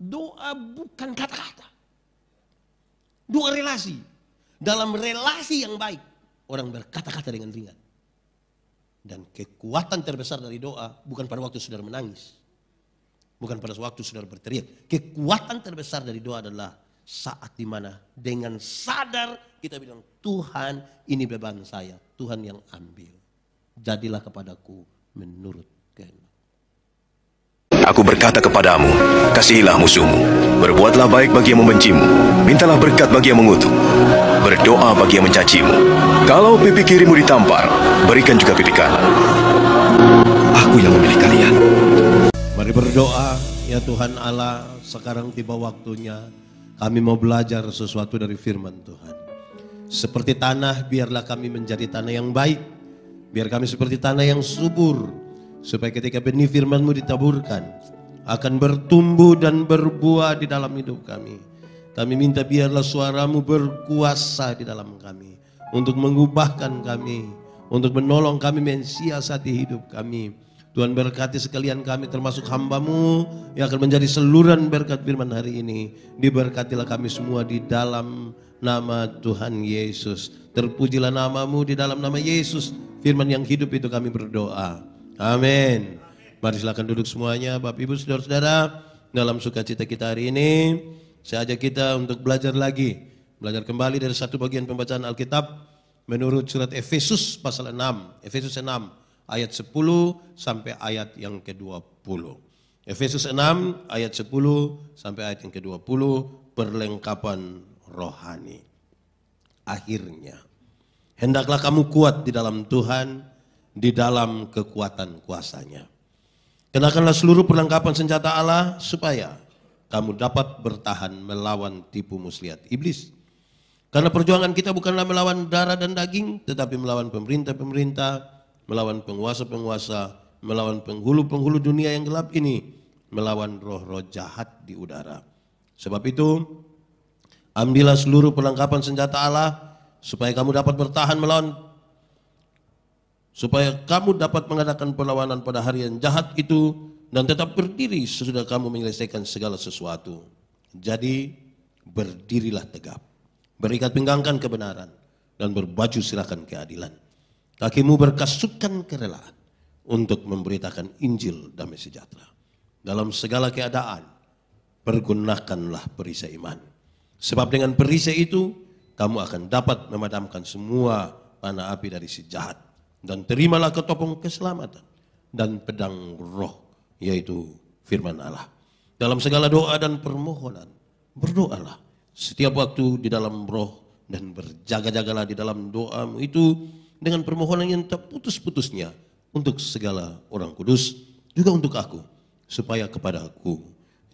Doa bukan kata-kata. Doa relasi. Dalam relasi yang baik, orang berkata-kata dengan ringan. Dan kekuatan terbesar dari doa bukan pada waktu saudara menangis. Bukan pada waktu saudara berteriak. Kekuatan terbesar dari doa adalah saat dimana dengan sadar kita bilang, Tuhan ini beban saya. Tuhan yang ambil. Jadilah kepadaku menurut kehendak. Aku berkata kepadamu, kasihilah musuhmu, berbuatlah baik bagi yang membencimu, mintalah berkat bagi yang mengutuk, berdoa bagi yang mencacimu. Kalau pipi kirimu ditampar, berikan juga pipi kanan. Aku yang memilih kalian. Mari berdoa, ya Tuhan Allah, sekarang tiba waktunya kami mau belajar sesuatu dari firman Tuhan. Seperti tanah, biarlah kami menjadi tanah yang baik. Biar kami seperti tanah yang subur. Supaya ketika benih firman-Mu ditaburkan, akan bertumbuh dan berbuah di dalam hidup kami. Kami minta biarlah suara-Mu berkuasa di dalam kami. Untuk mengubahkan kami. Untuk menolong kami mensiasati hidup kami. Tuhan berkati sekalian kami termasuk hamba-Mu yang akan menjadi saluran berkat firman hari ini. Diberkatilah kami semua di dalam nama Tuhan Yesus. Terpujilah nama-Mu di dalam nama Yesus. Firman yang hidup itu kami berdoa. Amin. Mari silakan duduk semuanya, Bapak Ibu Saudara-saudara. Dalam sukacita kita hari ini, saya ajak kita untuk belajar lagi. Belajar kembali dari satu bagian pembacaan Alkitab menurut surat Efesus pasal 6. Efesus 6 ayat 10 sampai ayat yang ke-20. Efesus 6 ayat 10 sampai ayat yang ke-20, perlengkapan rohani. Akhirnya, hendaklah kamu kuat di dalam Tuhan, di dalam kekuatan kuasanya. Kenakanlah seluruh perlengkapan senjata Allah supaya kamu dapat bertahan melawan tipu muslihat iblis. Karena perjuangan kita bukanlah melawan darah dan daging, tetapi melawan pemerintah-pemerintah, melawan penguasa-penguasa, melawan penghulu-penghulu dunia yang gelap ini, melawan roh-roh jahat di udara. Sebab itu, ambillah seluruh perlengkapan senjata Allah supaya kamu dapat bertahan mengadakan perlawanan pada hari yang jahat itu dan tetap berdiri sesudah kamu menyelesaikan segala sesuatu. Jadi berdirilah tegap, berikat pinggangkan kebenaran dan berbaju sirahkan keadilan. Kakimu berkasutkan kerelaan untuk memberitakan Injil damai sejahtera. Dalam segala keadaan pergunakanlah perisai iman. Sebab dengan perisai itu kamu akan dapat memadamkan semua panah api dari si jahat. Dan terimalah ketopong keselamatan dan pedang roh, yaitu firman Allah. Dalam segala doa dan permohonan, berdoalah setiap waktu di dalam roh dan berjaga-jagalah di dalam doamu itu dengan permohonan yang tak putus-putusnya untuk segala orang kudus, juga untuk aku, supaya kepada aku,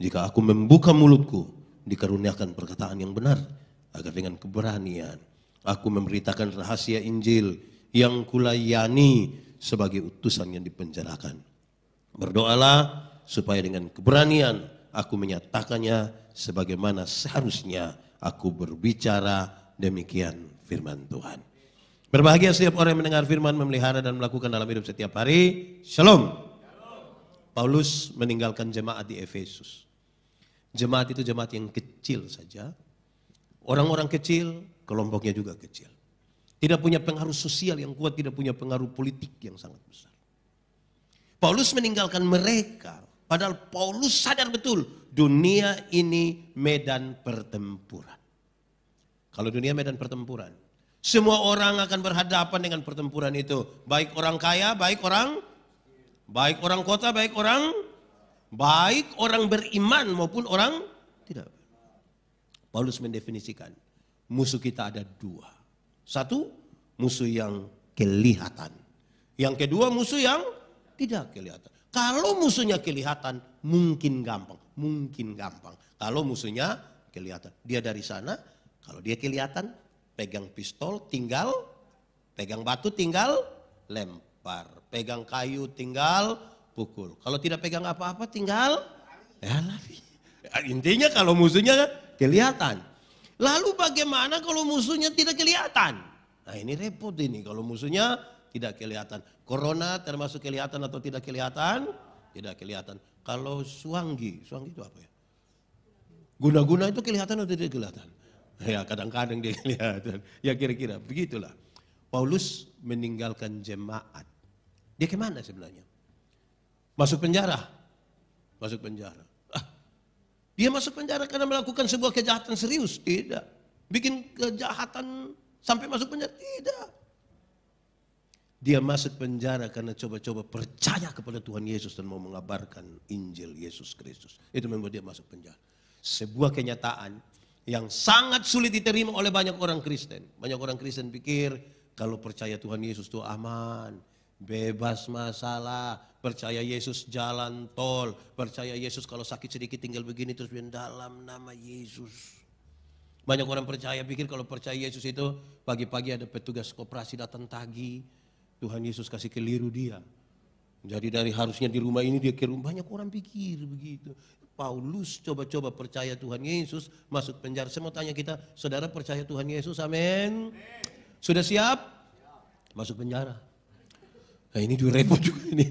jika aku membuka mulutku, dikaruniakan perkataan yang benar, agar dengan keberanian aku memberitakan rahasia Injil yang kulayani sebagai utusan yang dipenjarakan. Berdoalah supaya dengan keberanian aku menyatakannya sebagaimana seharusnya aku berbicara, demikian firman Tuhan. Berbahagia setiap orang yang mendengar firman, memelihara dan melakukan dalam hidup setiap hari. Shalom. Paulus meninggalkan jemaat di Efesus. Jemaat itu jemaat yang kecil saja. Orang-orang kecil, kelompoknya juga kecil. Tidak punya pengaruh sosial yang kuat, tidak punya pengaruh politik yang sangat besar. Paulus meninggalkan mereka, padahal Paulus sadar betul dunia ini medan pertempuran. Kalau dunia medan pertempuran, semua orang akan berhadapan dengan pertempuran itu. Baik orang kaya, baik orang kota, baik orang beriman maupun orang tidak. Paulus mendefinisikan musuh kita ada dua. Satu, musuh yang kelihatan. Yang kedua, musuh yang tidak kelihatan. Kalau musuhnya kelihatan, mungkin gampang. Kalau musuhnya kelihatan, dia dari sana. Kalau dia kelihatan, pegang pistol, tinggal pegang batu, tinggal lempar. Pegang kayu, tinggal pukul. Kalau tidak pegang apa-apa, tinggal lari. Intinya kalau musuhnya kelihatan. Lalu bagaimana kalau musuhnya tidak kelihatan? Nah ini repot ini kalau musuhnya tidak kelihatan. Corona termasuk kelihatan atau tidak kelihatan? Tidak kelihatan. Kalau suanggi itu apa ya? Guna-guna itu kelihatan atau tidak kelihatan? Ya kadang-kadang dia kelihatan. Ya kira-kira begitulah. Paulus meninggalkan jemaat. Dia kemana sebenarnya? Masuk penjara. Masuk penjara. Dia masuk penjara karena melakukan sebuah kejahatan serius? Tidak. Bikin kejahatan sampai masuk penjara? Tidak. Dia masuk penjara karena coba-coba percaya kepada Tuhan Yesus dan mau mengabarkan Injil Yesus Kristus. Itu membuat dia masuk penjara. Sebuah kenyataan yang sangat sulit diterima oleh banyak orang Kristen. Banyak orang Kristen pikir kalau percaya Tuhan Yesus itu aman, bebas masalah, percaya Yesus jalan tol, percaya Yesus kalau sakit sedikit tinggal begini terus bilang dalam nama Yesus. Banyak orang percaya pikir kalau percaya Yesus itu pagi-pagi ada petugas koperasi datang tagih, Tuhan Yesus kasih keliru dia. Jadi dari harusnya di rumah ini dia ke rumah, banyak orang pikir begitu. Paulus coba-coba percaya Tuhan Yesus, masuk penjara. Saya mau tanya kita, saudara percaya Tuhan Yesus, amin? Sudah siap? Masuk penjara. Nah ini juga repot juga ini.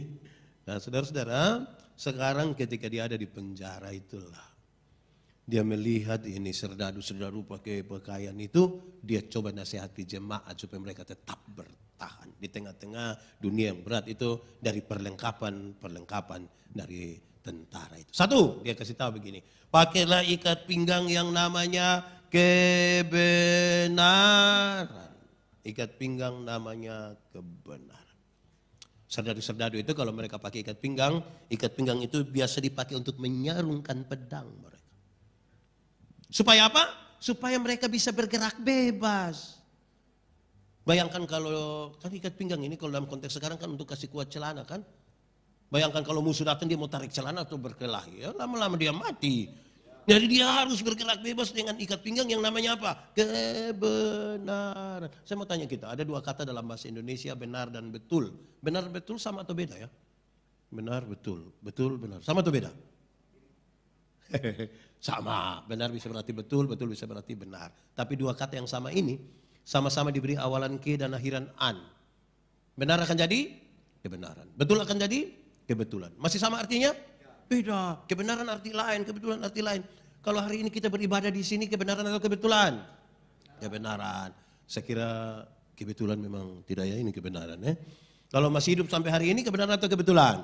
Nah saudara-saudara, sekarang ketika dia ada di penjara itulah. Dia melihat ini serdadu-serdadu pakai pakaian itu, dia coba nasihati jemaat supaya mereka tetap bertahan. Di tengah-tengah dunia yang berat itu dari perlengkapan dari tentara itu. Satu, dia kasih tahu begini, pakailah ikat pinggang yang namanya kebenaran. Ikat pinggang namanya kebenaran. Serdadu-serdadu itu kalau mereka pakai ikat pinggang itu biasa dipakai untuk menyarungkan pedang mereka. Supaya apa? Supaya mereka bisa bergerak bebas. Bayangkan kalau, kan ikat pinggang ini kalau dalam konteks sekarang kan untuk kasih kuat celana kan. Bayangkan kalau musuh datang dia mau tarik celana atau berkelahi, ya lama-lama dia mati. Jadi dia harus bergerak bebas dengan ikat pinggang yang namanya apa? Kebenaran. Saya mau tanya kita, ada dua kata dalam bahasa Indonesia, benar dan betul. Benar betul sama atau beda ya? Benar betul, betul benar. Sama atau beda? Sama, benar bisa berarti betul, betul bisa berarti benar. Tapi dua kata yang sama ini, sama-sama diberi awalan ke dan akhiran an. Benar akan jadi kebenaran. Betul akan jadi kebetulan. Masih sama artinya? Beda. Kebenaran arti lain, kebetulan arti lain. Kalau hari ini kita beribadah di sini, kebenaran atau kebetulan? Kebenaran. Saya kira kebetulan memang tidak ya, ini kebenaran ya. Kalau masih hidup sampai hari ini, kebenaran atau kebetulan?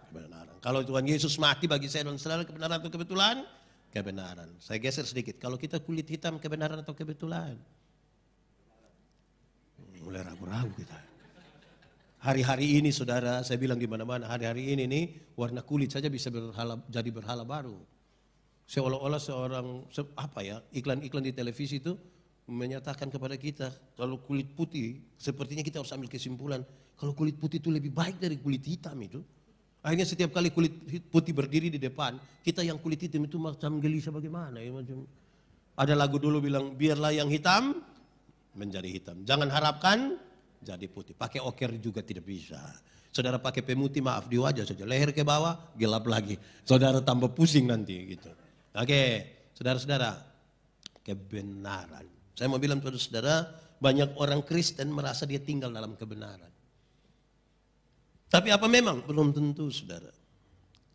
Kebenaran. Kalau Tuhan Yesus mati bagi saya dan saudara, kebenaran atau kebetulan? Kebenaran. Saya geser sedikit. Kalau kita kulit hitam, kebenaran atau kebetulan? Mulai ragu-ragu kita. Hari-hari ini saudara, saya bilang di mana-mana, hari-hari ini nih warna kulit saja bisa jadi berhala baru. Seolah-olah iklan-iklan di televisi itu menyatakan kepada kita, kalau kulit putih, sepertinya kita harus ambil kesimpulan, kalau kulit putih itu lebih baik dari kulit hitam itu. Akhirnya setiap kali kulit putih berdiri di depan, kita yang kulit hitam itu macam gelisah bagaimana ya, macam ada lagu dulu bilang, biarlah yang hitam menjadi hitam. Jangan harapkan jadi putih. Pakai oker juga tidak bisa. Saudara pakai pemutih, maaf di wajah saja. Leher ke bawah, gelap lagi. Saudara tambah pusing nanti gitu. Oke, saudara-saudara, kebenaran. Saya mau bilang kepada saudara, banyak orang Kristen merasa dia tinggal dalam kebenaran. Tapi apa memang? Belum tentu saudara.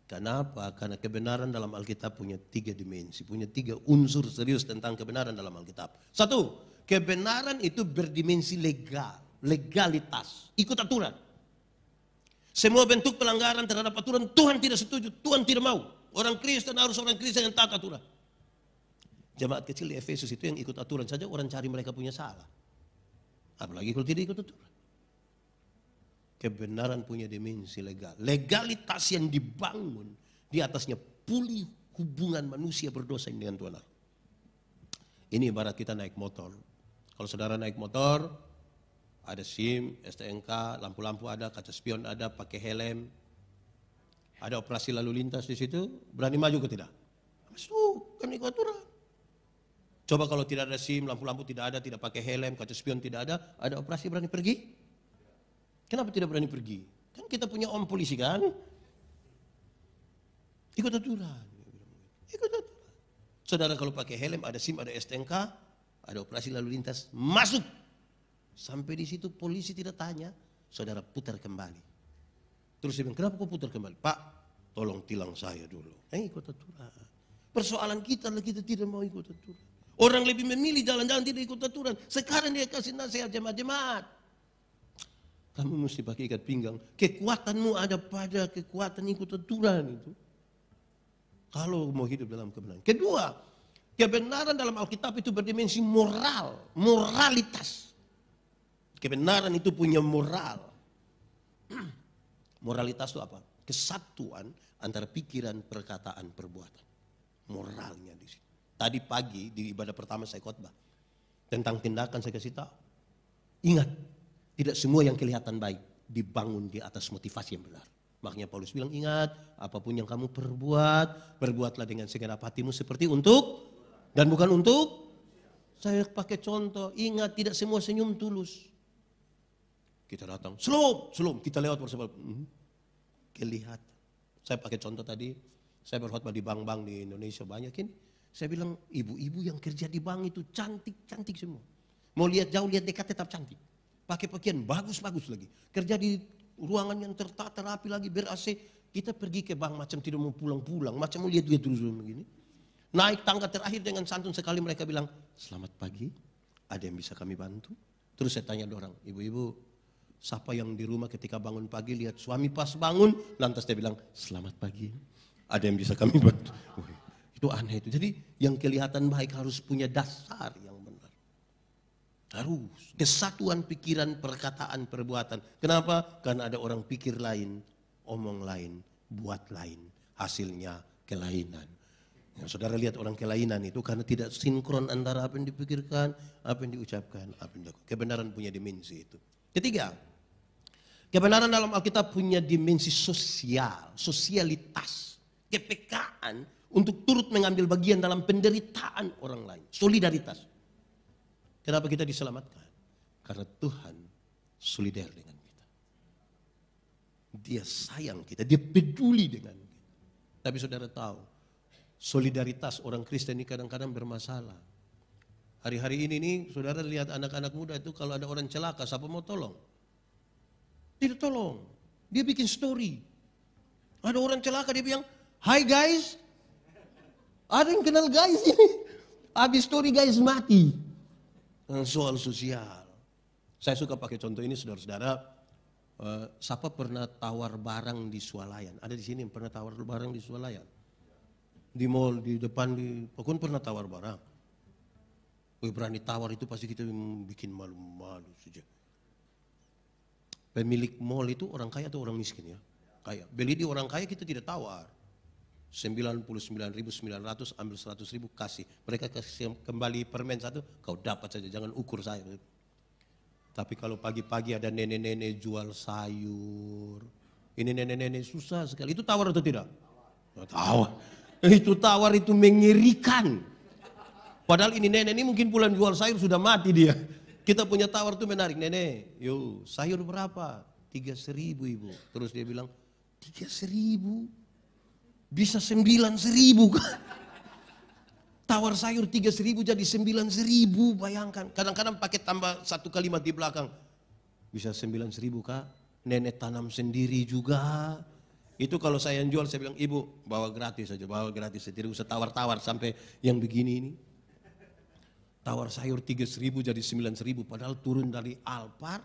Kenapa? Karena kebenaran dalam Alkitab punya 3 dimensi. Punya 3 unsur serius tentang kebenaran dalam Alkitab. Satu, kebenaran itu berdimensi legal. Legalitas. Ikut aturan. Semua bentuk pelanggaran terhadap aturan Tuhan tidak setuju. Tuhan tidak mau. Orang Kristen harus orang Kristen yang taat aturan. Jemaat kecil di Efesus itu yang ikut aturan saja orang cari mereka punya salah. Apalagi kalau tidak ikut aturan. Kebenaran punya dimensi legal. Legalitas yang dibangun di atasnya pulih hubungan manusia berdosa dengan Tuhan. Ini ibarat kita naik motor. Kalau saudara naik motor, ada SIM, STNK, lampu-lampu ada, kaca spion ada, pakai helm. Ada operasi lalu lintas di situ, berani maju ke tidak? Masuk, kan ikut aturan. Coba kalau tidak ada SIM, lampu-lampu tidak ada, tidak pakai helm, kaca spion tidak ada operasi berani pergi? Kenapa tidak berani pergi? Kan kita punya om polisi kan? Ikut aturan. Ikut aturan. Saudara kalau pakai helm, ada SIM, ada STNK, ada operasi lalu lintas, masuk. Sampai di situ polisi tidak tanya, saudara putar kembali. Terus dia bilang, kenapa kau putar kembali? Pak, tolong tilang saya dulu. Ikut aturan. Persoalan kita adalah kita tidak mau ikut aturan. Orang lebih memilih jalan-jalan tidak ikut aturan. Sekarang dia kasih nasihat jemaat-jemaat. Kamu mesti pakai ikat pinggang. Kekuatanmu ada pada kekuatan ikut aturan itu. Kalau mau hidup dalam kebenaran. Kedua, kebenaran dalam Alkitab itu berdimensi moral. Moralitas. Kebenaran itu punya moral. Moralitas itu apa? Kesatuan antara pikiran, perkataan, perbuatan. Moralnya di situ. Tadi pagi di ibadah pertama saya khotbah tentang tindakan saya kasih tahu. Ingat, tidak semua yang kelihatan baik dibangun di atas motivasi yang benar. Makanya Paulus bilang ingat, apapun yang kamu perbuat, perbuatlah dengan segenap hatimu seperti untuk dan bukan untuk. Saya pakai contoh, ingat tidak semua senyum tulus. Kita datang, selom, kita lewat bersama. Kelihatan. Saya pakai contoh tadi, saya berkhotbah di bank-bank di Indonesia banyak ini. Saya bilang ibu-ibu yang kerja di bank itu cantik-cantik semua. Mau lihat jauh, lihat dekat tetap cantik. Pakai pakaian bagus-bagus lagi. Kerja di ruangan yang tertata rapi lagi, ber-AC. Kita pergi ke bank macam tidak mau pulang-pulang. Macam mau lihat-lihat terus begini. Naik tangga terakhir dengan santun sekali mereka bilang, selamat pagi, ada yang bisa kami bantu? Terus saya tanya orang, ibu-ibu, siapa yang di rumah ketika bangun pagi lihat suami pas bangun, lantas dia bilang, selamat pagi, ada yang bisa kami bantu? Itu aneh itu. Jadi yang kelihatan baik harus punya dasar yang benar. Harus. Kesatuan pikiran, perkataan, perbuatan. Kenapa? Karena ada orang pikir lain, omong lain, buat lain. Hasilnya kelainan. Yang saudara lihat orang kelainan itu karena tidak sinkron antara apa yang dipikirkan, apa yang diucapkan, apa yang dilakukan. Kebenaran punya dimensi itu. Ketiga, kebenaran dalam Alkitab punya dimensi sosial, sosialitas, kepekaan untuk turut mengambil bagian dalam penderitaan orang lain. Solidaritas. Kenapa kita diselamatkan? Karena Tuhan solidar dengan kita. Dia sayang kita, dia peduli dengan kita. Tapi saudara tahu, solidaritas orang Kristen ini kadang-kadang bermasalah. Hari-hari ini nih, saudara lihat anak-anak muda itu kalau ada orang celaka, siapa mau tolong? Tidak tolong. Dia bikin story. Ada orang celaka, dia bilang, "Hi guys." Ada yang kenal guys ini. Habis story guys mati. Soal sosial. Saya suka pakai contoh ini saudara-saudara. Siapa pernah tawar barang di swalayan? Ada di sini yang pernah tawar barang di swalayan? Di mall, di depan, di pokoknya pernah tawar barang. Berani tawar itu pasti kita bikin malu-malu saja. Pemilik mall itu orang kaya atau orang miskin ya? Kaya. Beli di orang kaya kita tidak tawar. 99.900 ambil 100.000 kasih. Mereka kasih kembali permen satu, kau dapat saja, jangan ukur saya. Tapi kalau pagi-pagi ada nenek-nenek jual sayur. Ini nenek-nenek susah sekali. Itu tawar atau tidak? Tawar. Itu tawar itu mengerikan. Padahal ini nenek ini mungkin bulan jual sayur sudah mati dia. Kita punya tawar itu menarik. Nenek, yuk sayur berapa? 3.000 ibu. Terus dia bilang, 3.000? Bisa 9.000 kan? Tawar sayur 3.000 jadi 9.000, bayangkan. Kadang-kadang pakai tambah satu kalimat di belakang. Bisa 9.000 kak? Nenek tanam sendiri juga. Itu kalau saya yang jual saya bilang, ibu bawa gratis saja, bawa gratis saja. Tidak usah tawar-tawar sampai yang begini ini. Tawar sayur 3.000 jadi 9.000 padahal turun dari Alphard.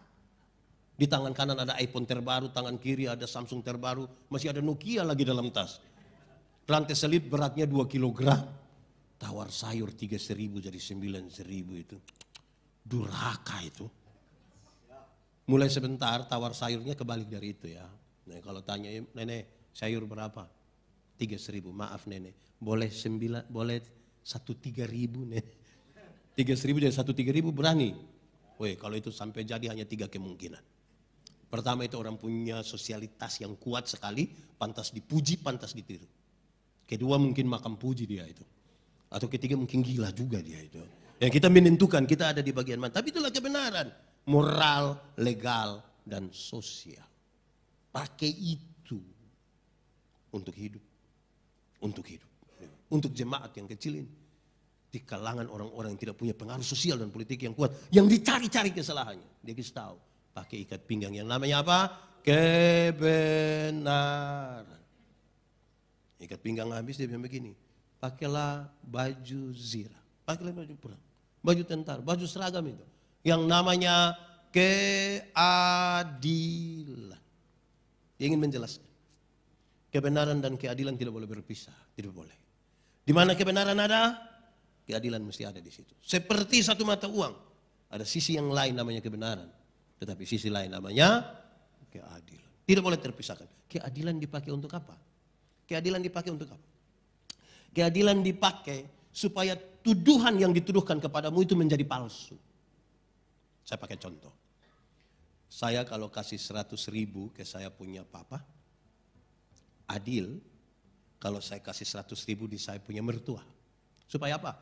Di tangan kanan ada iPhone terbaru, tangan kiri ada Samsung terbaru. Masih ada Nokia lagi dalam tas. Rantai selip beratnya 2 kilogram. Tawar sayur 3.000 jadi 9.000 itu. Durhaka itu. Mulai sebentar tawar sayurnya kebalik dari itu ya. Nah, kalau tanya, nenek sayur berapa? 3.000, maaf nenek. Boleh 1 3.000 nenek. 3.000 jadi 1 3.000 berani? Weh, kalau itu sampai jadi hanya 3 kemungkinan. Pertama itu orang punya sosialitas yang kuat sekali, pantas dipuji, pantas ditiru. Kedua mungkin makam puji dia itu. Atau ketiga mungkin gila juga dia itu. Yang kita menentukan kita ada di bagian mana. Tapi itulah kebenaran. Moral, legal, dan sosial. Pakai itu untuk hidup. Untuk hidup. Untuk jemaat yang kecil ini. Di kalangan orang-orang yang tidak punya pengaruh sosial dan politik yang kuat. Yang dicari-cari kesalahannya. Dia kasih tahu. Pakai ikat pinggang yang namanya apa? Kebenaran. Ikat pinggang habis dia bilang begini. pakailah baju zirah, pakailah baju perang, baju tentara, baju seragam itu. Yang namanya keadilan. Dia ingin menjelaskan. Kebenaran dan keadilan tidak boleh berpisah, tidak boleh. Di mana kebenaran ada, keadilan mesti ada di situ. Seperti satu mata uang, ada sisi yang lain namanya kebenaran, tetapi sisi lain namanya keadilan. Tidak boleh terpisahkan. Keadilan dipakai untuk apa? Keadilan dipakai untuk apa? Keadilan dipakai supaya tuduhan yang dituduhkan kepadamu itu menjadi palsu. Saya pakai contoh. Saya kalau kasih 100.000 ke saya punya papa, adil kalau saya kasih 100.000 di saya punya mertua. Supaya apa?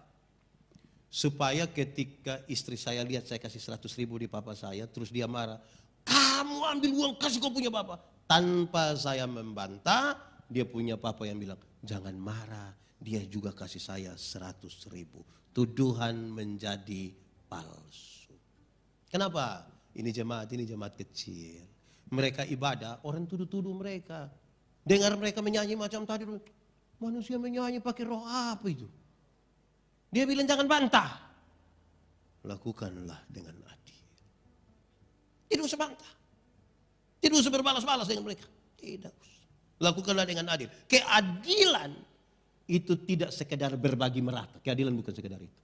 Supaya ketika istri saya lihat saya kasih 100.000 di papa saya, terus dia marah, kamu ambil uang kasih kau punya papa. Tanpa saya membantah, dia punya papa yang bilang, jangan marah, dia juga kasih saya 100.000. Tuduhan menjadi palsu. Kenapa? Ini jemaat kecil. Mereka ibadah, orang tuduh-tuduh mereka. Dengar mereka menyanyi macam tadi, manusia menyanyi pakai roh apa itu? Dia bilang jangan bantah. Lakukanlah dengan adil. Tidak usah bantah. Tidak usah berbalas-balas dengan mereka. Tidak usah. Lakukanlah dengan adil. Keadilan itu tidak sekedar berbagi merata. Keadilan bukan sekedar itu.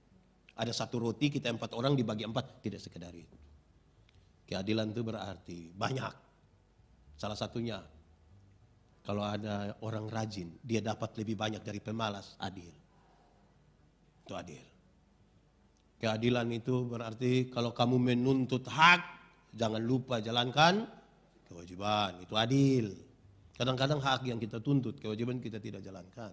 Ada satu roti kita 4 orang dibagi 4, tidak sekedar itu. Keadilan itu berarti banyak. Salah satunya, kalau ada orang rajin, dia dapat lebih banyak dari pemalas, adil. Itu adil. Keadilan itu berarti kalau kamu menuntut hak, jangan lupa jalankan kewajiban. Itu adil. Kadang-kadang hak yang kita tuntut, kewajiban kita tidak jalankan.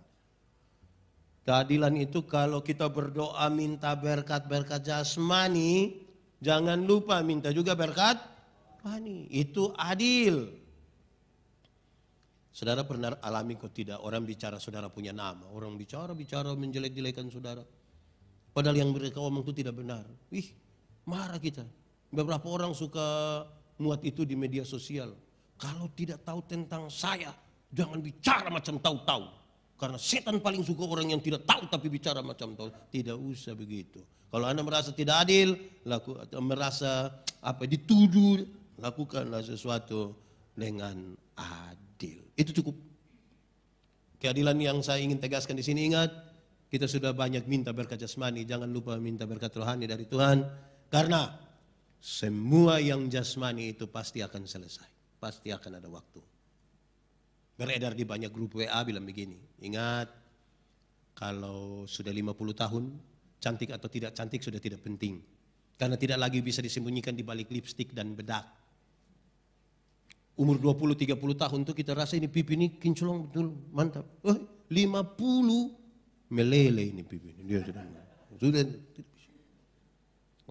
Keadilan itu kalau kita berdoa minta berkat-berkat jasmani, jangan lupa minta juga berkat rohani. Itu adil. Saudara pernah alami kok tidak orang bicara saudara punya nama. Orang bicara menjelek-jelekan saudara. Padahal yang mereka omong itu tidak benar. Marah kita. Beberapa orang suka muat itu di media sosial. Kalau tidak tahu tentang saya, jangan bicara macam tahu-tahu. Karena setan paling suka orang yang tidak tahu tapi bicara macam tahu. Tidak usah begitu. Kalau Anda merasa tidak adil, merasa dituduh, lakukanlah sesuatu dengan adil. Itu cukup. Keadilan yang saya ingin tegaskan di sini, ingat, kita sudah banyak minta berkat jasmani, jangan lupa minta berkat rohani dari Tuhan. Karena semua yang jasmani itu pasti akan selesai. Pasti akan ada waktu. Beredar di banyak grup WA bilang begini, ingat, kalau sudah 50 tahun, cantik atau tidak cantik sudah tidak penting. Karena tidak lagi bisa disembunyikan di balik lipstik dan bedak. Umur 20-30 tahun tuh kita rasa ini pipi ini kinclong betul, mantap. 50 meleleh ini pipi ini. Dia sudah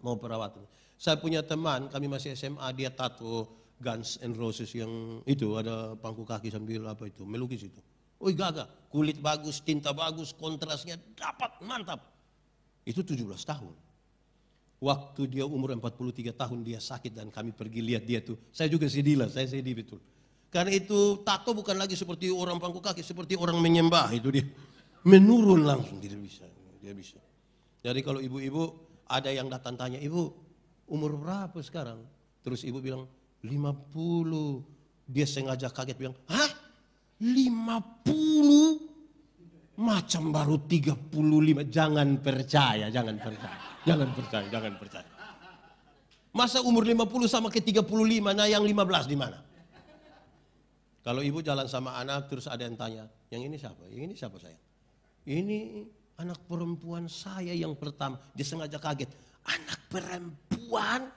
mau perawatan. Saya punya teman, kami masih SMA, dia tato Guns and Roses yang itu ada pangku kaki sambil melukis itu. Gagah, kulit bagus, tinta bagus, kontrasnya dapat, mantap. Itu 17 tahun. Waktu dia umur 43 tahun dia sakit dan kami pergi lihat dia tuh. Saya juga sedih lah, saya sedih betul. Karena itu tato bukan lagi seperti orang pangku kaki, seperti orang menyembah itu dia. Menurun langsung, dia bisa. Jadi kalau ibu-ibu ada yang datang tanya, ibu umur berapa sekarang? Terus ibu bilang 50. Dia sengaja kaget bilang, hah? 50? Macam baru 35. Jangan percaya. Masa umur 50 sama ke 35, nah yang 15 di mana? Kalau ibu jalan sama anak terus ada yang tanya, yang ini siapa? Yang ini siapa sayang? Ini anak perempuan saya yang pertama. Dia sengaja kaget. Anak perempuan?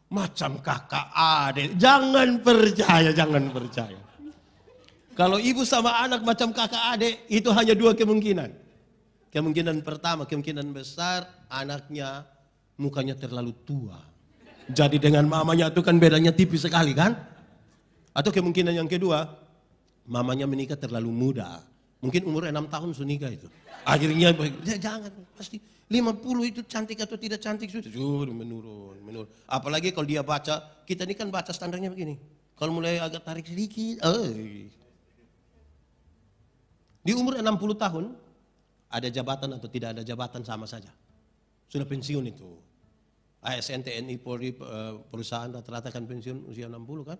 Macam kakak adik. Jangan percaya. Kalau ibu sama anak macam kakak adik, itu hanya 2 kemungkinan. Kemungkinan pertama, kemungkinan besar anaknya mukanya terlalu tua. Jadi dengan mamanya itu kan bedanya tipis sekali kan? Atau kemungkinan yang kedua, mamanya menikah terlalu muda. Mungkin umur 6 tahun sudah nikah itu. Akhirnya jangan, pasti 50 itu cantik atau tidak cantik sudah menurun. Apalagi kalau dia baca, kita ini kan baca standarnya begini. Kalau mulai agak tarik sedikit, di umur 60 tahun, Ada jabatan atau tidak ada jabatan sama saja. Sudah pensiun itu. ASN, TNI, Polri, perusahaan rata-rata kan pensiun usia 60 kan.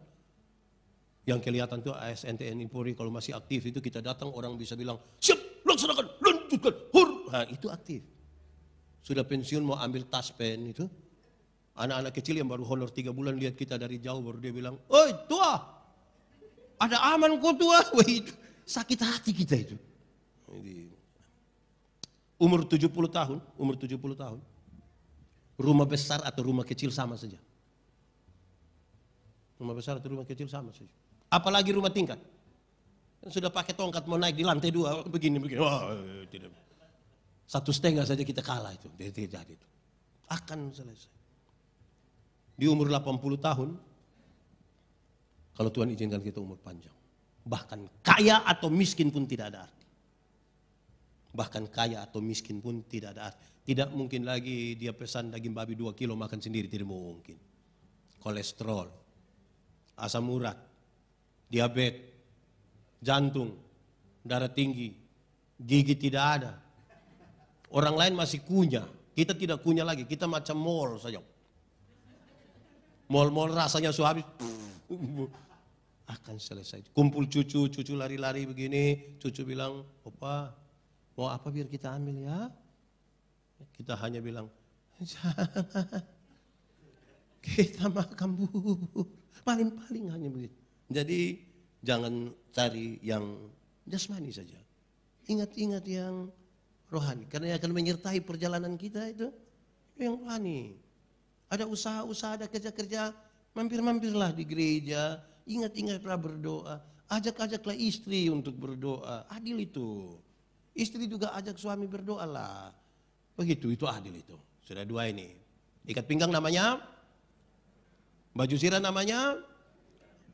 Yang kelihatan tuh ASN, TNI, Polri kalau masih aktif itu kita datang orang bisa bilang, siap, laksanakan, lanjutkan, hur. Nah, itu aktif. Sudah pensiun mau ambil tas pen itu. Anak-anak kecil yang baru honor 3 bulan lihat kita dari jauh baru dia bilang, oi tua, ada aman kok tua. Wah, itu sakit hati kita itu. Umur 70 tahun, rumah besar atau rumah kecil sama saja. Rumah besar atau rumah kecil sama saja. Apalagi rumah tingkat. Sudah pakai tongkat mau naik di lantai 2 begini. Wah, tidak. 1,5 saja kita kalah itu. Tidak jadi itu. Akan selesai. Di umur 80 tahun, kalau Tuhan izinkan kita umur panjang. Bahkan kaya atau miskin pun tidak ada arti. Bahkan kaya atau miskin pun tidak ada arti. Tidak mungkin lagi dia pesan daging babi 2 kilo makan sendiri, tidak mungkin. Kolesterol, asam urat, diabetes, jantung, darah tinggi, gigi tidak ada. Orang lain masih kunyah, kita tidak kunyah lagi, kita macam mall saja. Mall-mall rasanya sudah habis, akan selesai. Kumpul cucu lari-lari begini, cucu bilang, opa, mau apa biar kita ambil ya? Kita hanya bilang, jangan, kita makan bubur, paling-paling hanya begitu. Jadi jangan cari yang jasmani saja. Ingat-ingat yang rohani, karena yang akan menyertai perjalanan kita itu yang rohani. Ada usaha-usaha, ada kerja-kerja, mampir-mampirlah di gereja, ingat-ingatlah berdoa, ajak-ajaklah istri untuk berdoa, adil itu. Istri juga ajak suami berdoa lah. Begitu, itu adil itu. Sudah 2 ini. Ikat pinggang namanya, baju sirah namanya,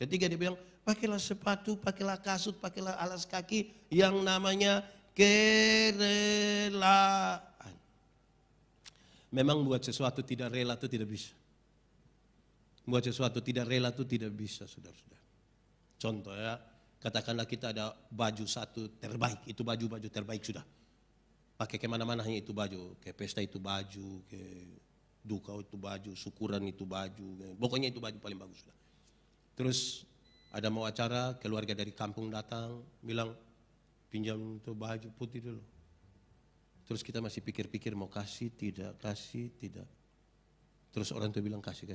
ketiga dia bilang, pakailah sepatu, pakailah kasut, pakailah alas kaki yang namanya kerelaan. Memang buat sesuatu tidak rela itu tidak bisa. Buat sesuatu tidak rela itu tidak bisa, saudara-saudara. Contoh ya, katakanlah kita ada baju satu terbaik, itu baju terbaik sudah. Pakai kemana-mana hanya itu baju, ke pesta itu baju, ke duka itu baju, syukuran itu baju, pokoknya itu baju paling bagus sudah. Terus ada mau acara, keluarga dari kampung datang, bilang pinjam itu baju putih dulu. Terus kita masih pikir-pikir mau kasih, tidak. Terus orang itu bilang kasih.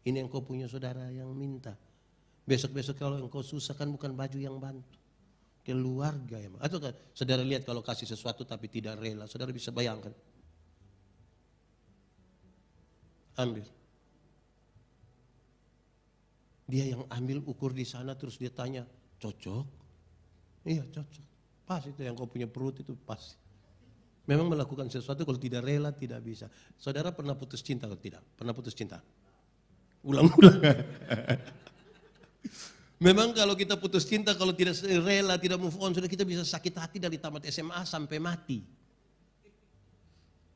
Ini yang kau punya saudara yang minta. Besok-besok kalau engkau susah kan bukan baju yang bantu. Keluarga yang atau kan, saudara lihat kalau kasih sesuatu tapi tidak rela, saudara bisa bayangkan. Ambil. Dia yang ambil ukur di sana terus dia tanya, cocok? Iya cocok. Pas itu yang kau punya perut itu pas. Memang melakukan sesuatu kalau tidak rela tidak bisa. Saudara pernah putus cinta atau tidak? Pernah putus cinta? Ulang-ulang. Memang kalau kita putus cinta, kalau tidak rela, tidak move on, sudah kita bisa sakit hati dari tamat SMA sampai mati.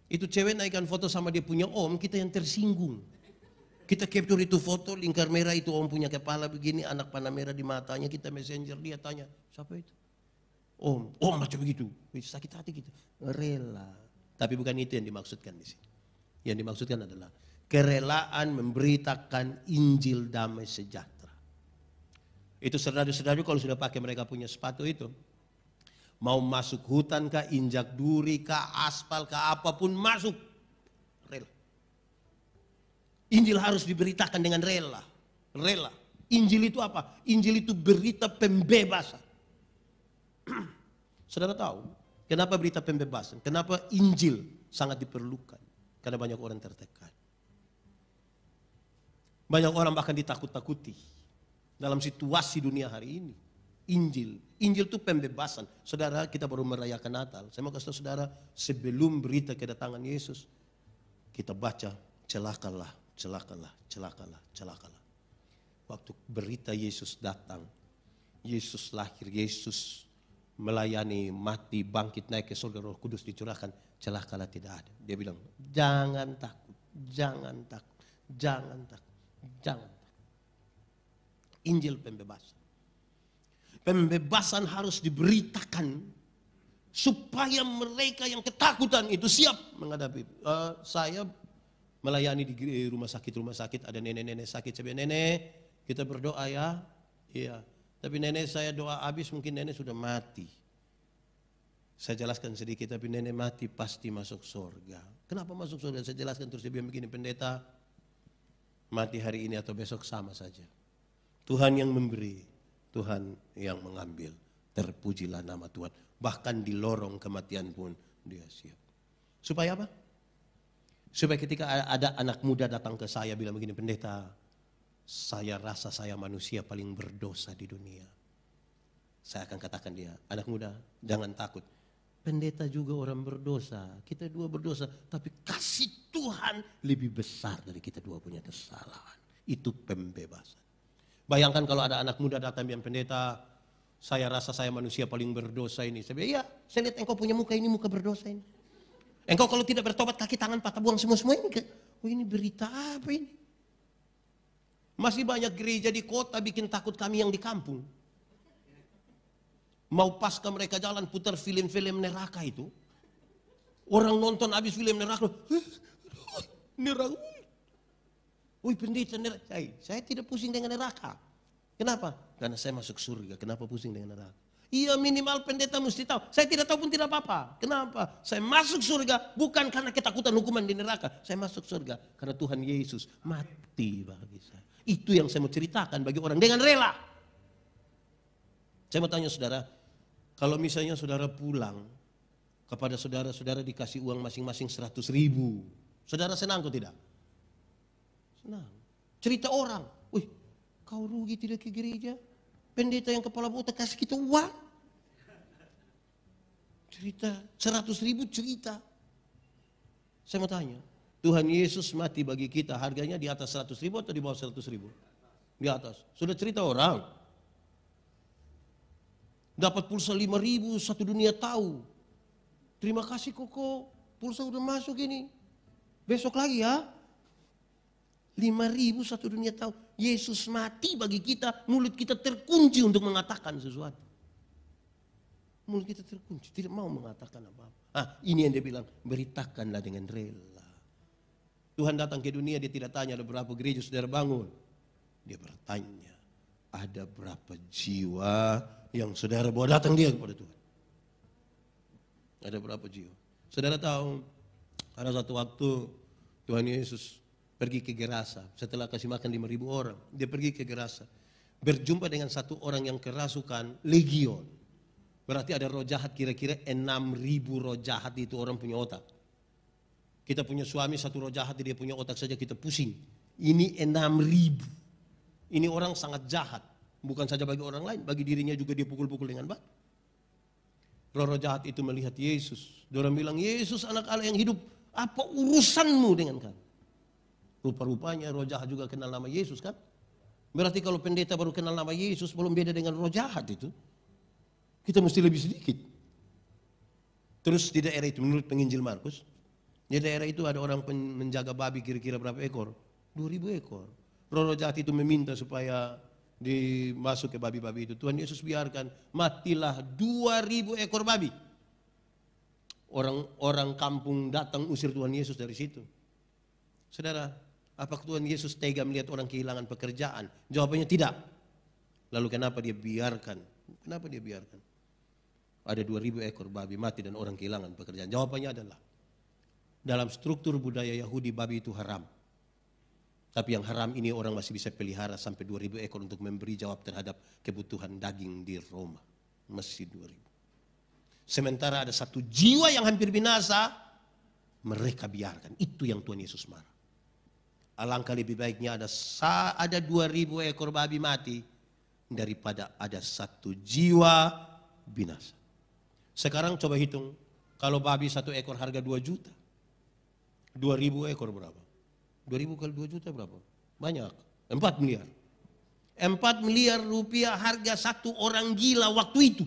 Itu cewek naikkan foto sama dia punya om, kita yang tersinggung. Kita capture itu foto, lingkar merah itu om punya kepala begini, anak panah merah di matanya, kita messenger, dia tanya, siapa itu? Om macam begitu, sakit hati kita. Rela. Tapi bukan itu yang dimaksudkan di sini. Yang dimaksudkan adalah kerelaan memberitakan Injil damai sejahtera. Itu saudara-saudara kalau sudah pakai mereka punya sepatu itu, mau masuk hutan kah, injak duri kah, aspal kah, apapun masuk, rela. Injil harus diberitakan dengan rela. Rela. Injil itu apa? Injil itu berita pembebasan. Saudara tahu kenapa berita pembebasan? Kenapa Injil sangat diperlukan? Karena banyak orang tertekan. Banyak orang bahkan ditakut-takuti dalam situasi dunia hari ini. Injil itu pembebasan. Saudara, kita baru merayakan Natal. Saya mau kasih tahu saudara, sebelum berita kedatangan Yesus, kita baca celakalah. Waktu berita Yesus datang, Yesus lahir, Yesus melayani, mati, bangkit, naik ke surga, Roh Kudus dicurahkan, celakalah tidak ada. Dia bilang, jangan takut. Injil pembebasan. Pembebasan harus diberitakan supaya mereka yang ketakutan itu siap menghadapi. Saya melayani di rumah sakit ada nenek-nenek sakit. Saya bilang, nenek kita berdoa ya. Iya. Tapi nenek saya doa habis mungkin nenek sudah mati. Saya jelaskan sedikit, tapi nenek mati pasti masuk surga. Kenapa masuk surga? Saya jelaskan terus dia bilang begini, pendeta, mati hari ini atau besok sama saja. Tuhan yang memberi, Tuhan yang mengambil. Terpujilah nama Tuhan. Bahkan di lorong kematian pun dia siap. Supaya apa? Supaya ketika ada anak muda datang ke saya bilang begini, pendeta, saya rasa saya manusia paling berdosa di dunia. Saya akan katakan dia, anak muda jangan takut. Pendeta juga orang berdosa, kita dua berdosa. Tapi kasih Tuhan lebih besar dari kita dua punya kesalahan. Itu pembebasan. Bayangkan kalau ada anak muda datang bilang, pendeta, saya rasa saya manusia paling berdosa ini. Saya bilang, iya, saya lihat engkau punya muka ini, muka berdosa ini. Engkau kalau tidak bertobat kaki tangan patah buang semua ini. Oh ini berita apa ini? Masih banyak gereja di kota bikin takut kami yang di kampung. Mau pasca mereka jalan putar film-film neraka itu. Orang nonton habis film neraka. Neraka. Woi pendeta neraka. Saya tidak pusing dengan neraka. Kenapa? Karena saya masuk surga. Kenapa pusing dengan neraka? Iya minimal pendeta mesti tahu. Saya tidak tahu pun tidak apa-apa. Kenapa? Saya masuk surga bukan karena ketakutan hukuman di neraka. Saya masuk surga karena Tuhan Yesus mati bagi saya. Itu yang saya mau ceritakan bagi orang dengan rela. Saya mau tanya saudara, kalau misalnya saudara pulang kepada saudara-saudara dikasih uang masing-masing 100.000. Saudara senang atau tidak? Senang. Cerita orang, wih kau rugi tidak ke gereja? Pendeta yang kepala botak kasih kita uang. Cerita 100.000 cerita. Saya mau tanya, Tuhan Yesus mati bagi kita harganya di atas 100.000 atau di bawah 100.000? Di atas. Sudah cerita orang. Dapat pulsa 5.000 satu dunia tahu. Terima kasih Koko, pulsa udah masuk ini. Besok lagi ya. 5.000 satu dunia tahu. Yesus mati bagi kita, mulut kita terkunci untuk mengatakan sesuatu. Mulut kita terkunci, tidak mau mengatakan apa-apa. Ini yang dia bilang, beritakanlah dengan rela. Tuhan datang ke dunia, dia tidak tanya ada berapa gereja saudara bangun. Dia bertanya, ada berapa jiwa yang saudara bawa datang dia kepada Tuhan. Ada berapa jiwa. Saudara tahu, ada satu waktu Tuhan Yesus pergi ke Gerasa, setelah kasih makan 5.000 orang, dia pergi ke Gerasa, berjumpa dengan satu orang yang kerasukan legion. Berarti ada roh jahat, kira-kira 6.000 roh jahat itu orang punya otak. Kita punya suami satu roh jahat, dia punya otak saja kita pusing. Ini 6.000. Ini orang sangat jahat, bukan saja bagi orang lain, bagi dirinya juga dia pukul-pukul dengan batu. Roh-roh jahat itu melihat Yesus, dia orang bilang, Yesus anak Allah yang hidup, apa urusanmu dengan kami? Rupa-rupanya roh jahat juga kenal nama Yesus kan? Berarti kalau pendeta baru kenal nama Yesus belum beda dengan roh jahat itu. Kita mesti lebih sedikit. Terus di daerah itu menurut penginjil Markus, di daerah itu ada orang menjaga babi kira-kira berapa ekor? 2.000 ekor. Roh jahat itu meminta supaya dimasuk ke babi-babi itu. Tuhan Yesus biarkan, matilah 2.000 ekor babi. Orang kampung datang usir Tuhan Yesus dari situ. Saudara, apakah Tuhan Yesus tega melihat orang kehilangan pekerjaan? Jawabannya tidak. Lalu kenapa dia biarkan? Kenapa dia biarkan? Ada 2.000 ekor babi mati dan orang kehilangan pekerjaan. Jawabannya adalah, dalam struktur budaya Yahudi babi itu haram. Tapi yang haram ini orang masih bisa pelihara sampai 2.000 ekor untuk memberi jawab terhadap kebutuhan daging di Roma. Masih 2.000. Sementara ada satu jiwa yang hampir binasa, mereka biarkan. Itu yang Tuhan Yesus marah. Alangkah lebih baiknya ada 2.000 ekor babi mati daripada ada satu jiwa binasa. Sekarang coba hitung, kalau babi satu ekor harga 2 juta, 2.000 ekor berapa? 2.000 kali 2 juta berapa? Banyak, 4 miliar. 4 miliar rupiah harga satu orang gila waktu itu.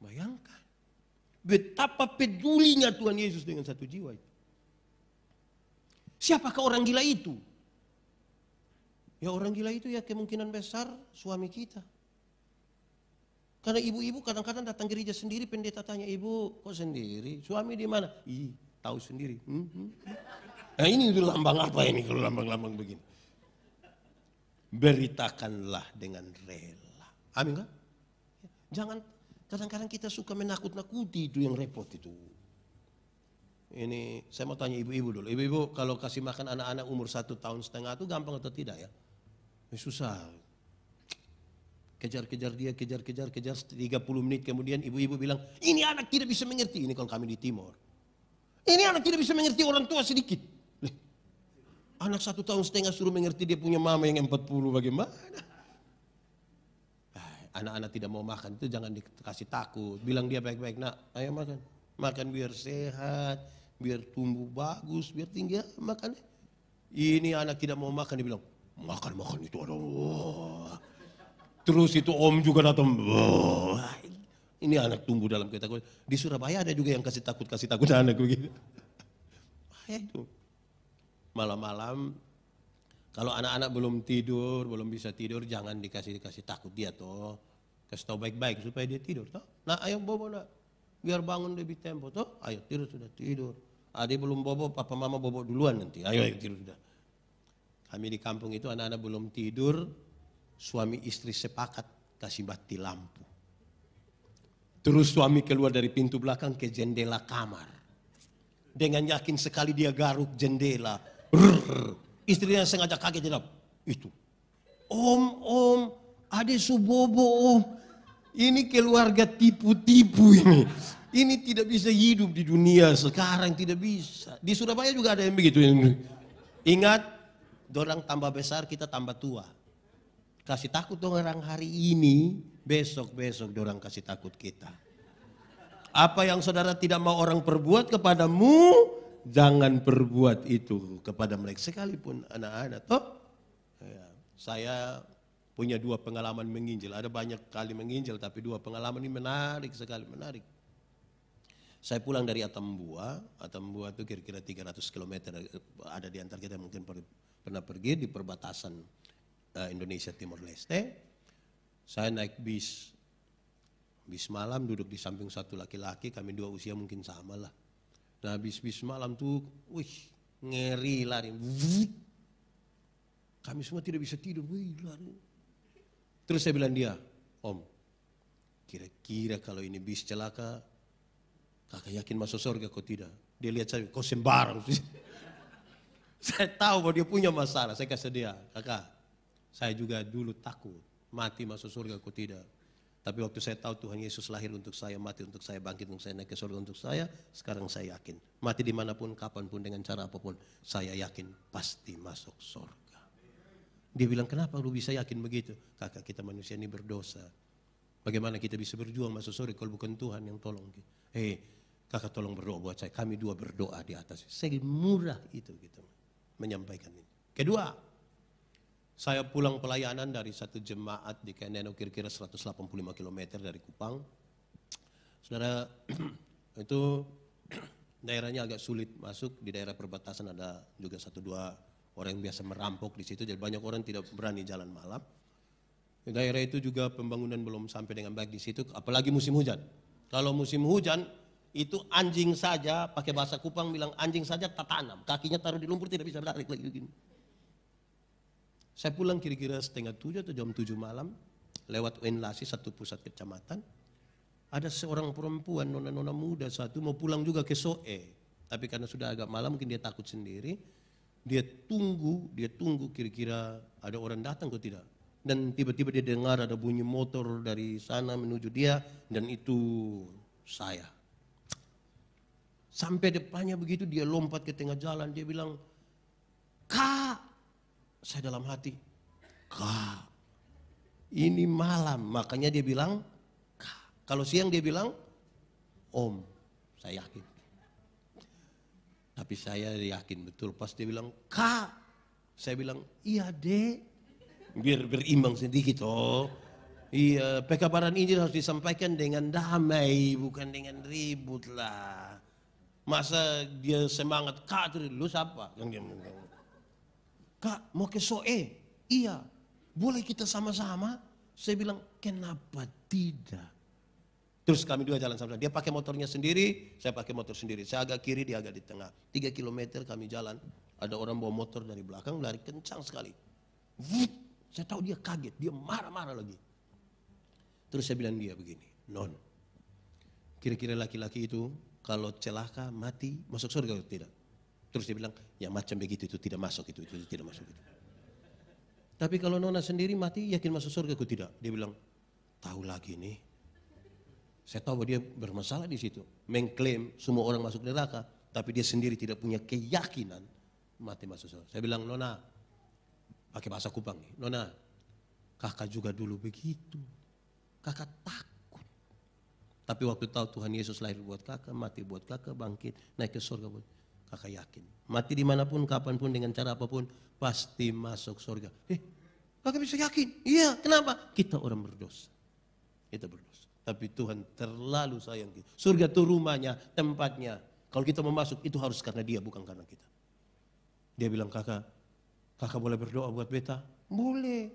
Bayangkan, betapa pedulinya Tuhan Yesus dengan satu jiwa itu. Siapakah orang gila itu? Ya orang gila itu ya kemungkinan besar suami kita. Karena ibu-ibu kadang-kadang datang gereja sendiri, pendeta tanya, ibu kok sendiri? Suami di mana? Ih, tahu sendiri. Nah ini lambang apa ini kalau lambang-lambang begini? Beritakanlah dengan rela. Amin kan? Jangan, kadang-kadang kita suka menakut-nakuti, itu yang repot itu. Ini saya mau tanya ibu-ibu dulu. Ibu-ibu kalau kasih makan anak-anak umur 1,5 tahun itu gampang atau tidak ya? Susah. Kejar-kejar dia, kejar 30 menit kemudian ibu-ibu bilang, ini anak tidak bisa mengerti. Ini kalau kami di Timur. Ini anak tidak bisa mengerti orang tua sedikit. Anak 1,5 tahun suruh mengerti dia punya mama yang 40 bagaimana? Anak-anak tidak mau makan itu jangan dikasih takut. Bilang dia baik-baik, nak ayo makan. Makan biar sehat, biar tumbuh bagus, biar tinggi makan. Ini anak tidak mau makan, dia bilang, makan itu aduh. Terus itu om juga datang. Ini anak tumbuh dalam ketakutan. Di Surabaya ada juga yang kasih takut anak begitu. Bahaya itu. Malam-malam kalau anak-anak belum tidur, belum bisa tidur, jangan dikasih takut dia toh. Kasih tahu baik-baik supaya dia tidur toh. Nah, ayo bobo nak. Biar bangun lebih tempo toh. Ayo tidur sudah tidur. Adik belum bobo, papa mama bobo duluan nanti. Ayo tidur sudah. Kami di kampung itu anak-anak belum tidur, suami istri sepakat kasih mati lampu. Terus suami keluar dari pintu belakang ke jendela kamar. Dengan yakin sekali dia garuk jendela. Istrinya sengaja kaget jawab, itu. Om, adik subobo om. Ini keluarga tipu-tipu ini. Ini tidak bisa hidup di dunia sekarang, tidak bisa. Di Surabaya juga ada yang begitu. Ingat, dorang tambah besar, kita tambah tua. Kasih takut dong orang hari ini, besok dorang kasih takut kita. Apa yang saudara tidak mau orang perbuat kepadamu, jangan perbuat itu kepada mereka. Sekalipun anak-anak. Toh, ya, saya punya 2 pengalaman menginjil. Ada banyak kali menginjil, tapi 2 pengalaman ini menarik sekali, menarik. Saya pulang dari Atambua itu kira-kira 300 km. Ada di antara kita mungkin pernah pergi di perbatasan Indonesia Timor Leste. Saya naik bis malam, duduk di samping satu laki-laki, kami 2 usia mungkin sama lah. Nah bis malam tuh, ngeri lari. Kami semua tidak bisa tidur, lari. Terus saya bilang dia, om, kira-kira kalau ini bis celaka, kakak yakin masuk surga kau tidak? Dia lihat saya, kau sembarang. Saya tahu bahwa dia punya masalah, saya kasih dia, kakak. Saya juga dulu takut, mati masuk surga kau tidak. Tapi waktu saya tahu Tuhan Yesus lahir untuk saya, mati untuk saya, bangkit untuk saya, naik ke surga untuk saya, sekarang saya yakin. Mati dimanapun, kapanpun, dengan cara apapun, saya yakin pasti masuk surga. Dia bilang, kenapa lu bisa yakin begitu? Kakak, kita manusia ini berdosa. Bagaimana kita bisa berjuang masuk surga kalau bukan Tuhan yang tolong kita? Kakak tolong berdoa buat saya. Kami 2 berdoa di atas. Semurah itu gitu menyampaikan ini. Kedua, saya pulang pelayanan dari satu jemaat di Keneno kira-kira 185 km dari Kupang. Saudara, itu daerahnya agak sulit masuk, di daerah perbatasan ada juga 1-2 orang yang biasa merampok di situ, jadi banyak orang tidak berani jalan malam. Di daerah itu juga pembangunan belum sampai dengan baik di situ, apalagi musim hujan. Kalau musim hujan itu anjing saja, pakai bahasa Kupang bilang anjing saja tak tanam, kakinya taruh di lumpur tidak bisa balik lagi begini. Saya pulang kira-kira 6:30 atau jam 7 malam, lewat Wenlasi, satu pusat kecamatan. Ada seorang perempuan, nona-nona muda satu, mau pulang juga ke Soe. Tapi karena sudah agak malam, mungkin dia takut sendiri. Dia tunggu kira-kira ada orang datang atau tidak. Dan tiba-tiba dia dengar ada bunyi motor dari sana menuju dia, dan itu saya. Sampai depannya begitu, dia lompat ke tengah jalan, dia bilang, Kak! Saya dalam hati, Kak, ini malam. Makanya dia bilang, Kak. Kalau siang dia bilang, Om, saya yakin. Tapi saya yakin betul. Pas dia bilang, Kak. Saya bilang, iya dek. Biar berimbang sedikit. Oh, iya, pekabaran Injil harus disampaikan dengan damai, bukan dengan ribut lah. Masa dia semangat, Kak, lu siapa? Yang dia bilang, Kak, mau ke Soe? Iya. Boleh kita sama-sama? Saya bilang, kenapa tidak? Terus kami dua jalan sama-sama. Dia pakai motornya sendiri, saya pakai motor sendiri. Saya agak kiri, dia agak di tengah. 3 kilometer kami jalan. Ada orang bawa motor dari belakang, lari kencang sekali. Wut, saya tahu dia kaget, dia marah-marah lagi. Terus saya bilang dia begini, Non, kira-kira laki-laki itu kalau celaka mati masuk surga atau tidak? Terus dia bilang, ya macam begitu itu tidak masuk itu tidak masuk itu. Tapi kalau Nona sendiri mati yakin masuk surga atau tidak? Dia bilang, tahu lagi nih. Saya tahu bahwa dia bermasalah di situ, mengklaim semua orang masuk neraka, tapi dia sendiri tidak punya keyakinan mati masuk surga. Saya bilang, Nona, pakai bahasa Kupang nih, Nona, kakak juga dulu begitu, kakak takut. Tapi waktu tahu Tuhan Yesus lahir buat kakak, mati buat kakak, bangkit, naik ke surga buat kakak yakin. Mati dimanapun, kapanpun, dengan cara apapun, pasti masuk surga. Kakak bisa yakin? Iya, kenapa? Kita orang berdosa. Kita berdosa. Tapi Tuhan terlalu sayang kita. Surga itu rumahnya, tempatnya. Kalau kita mau masuk, itu harus karena dia, bukan karena kita. Dia bilang, kakak boleh berdoa buat beta? Boleh.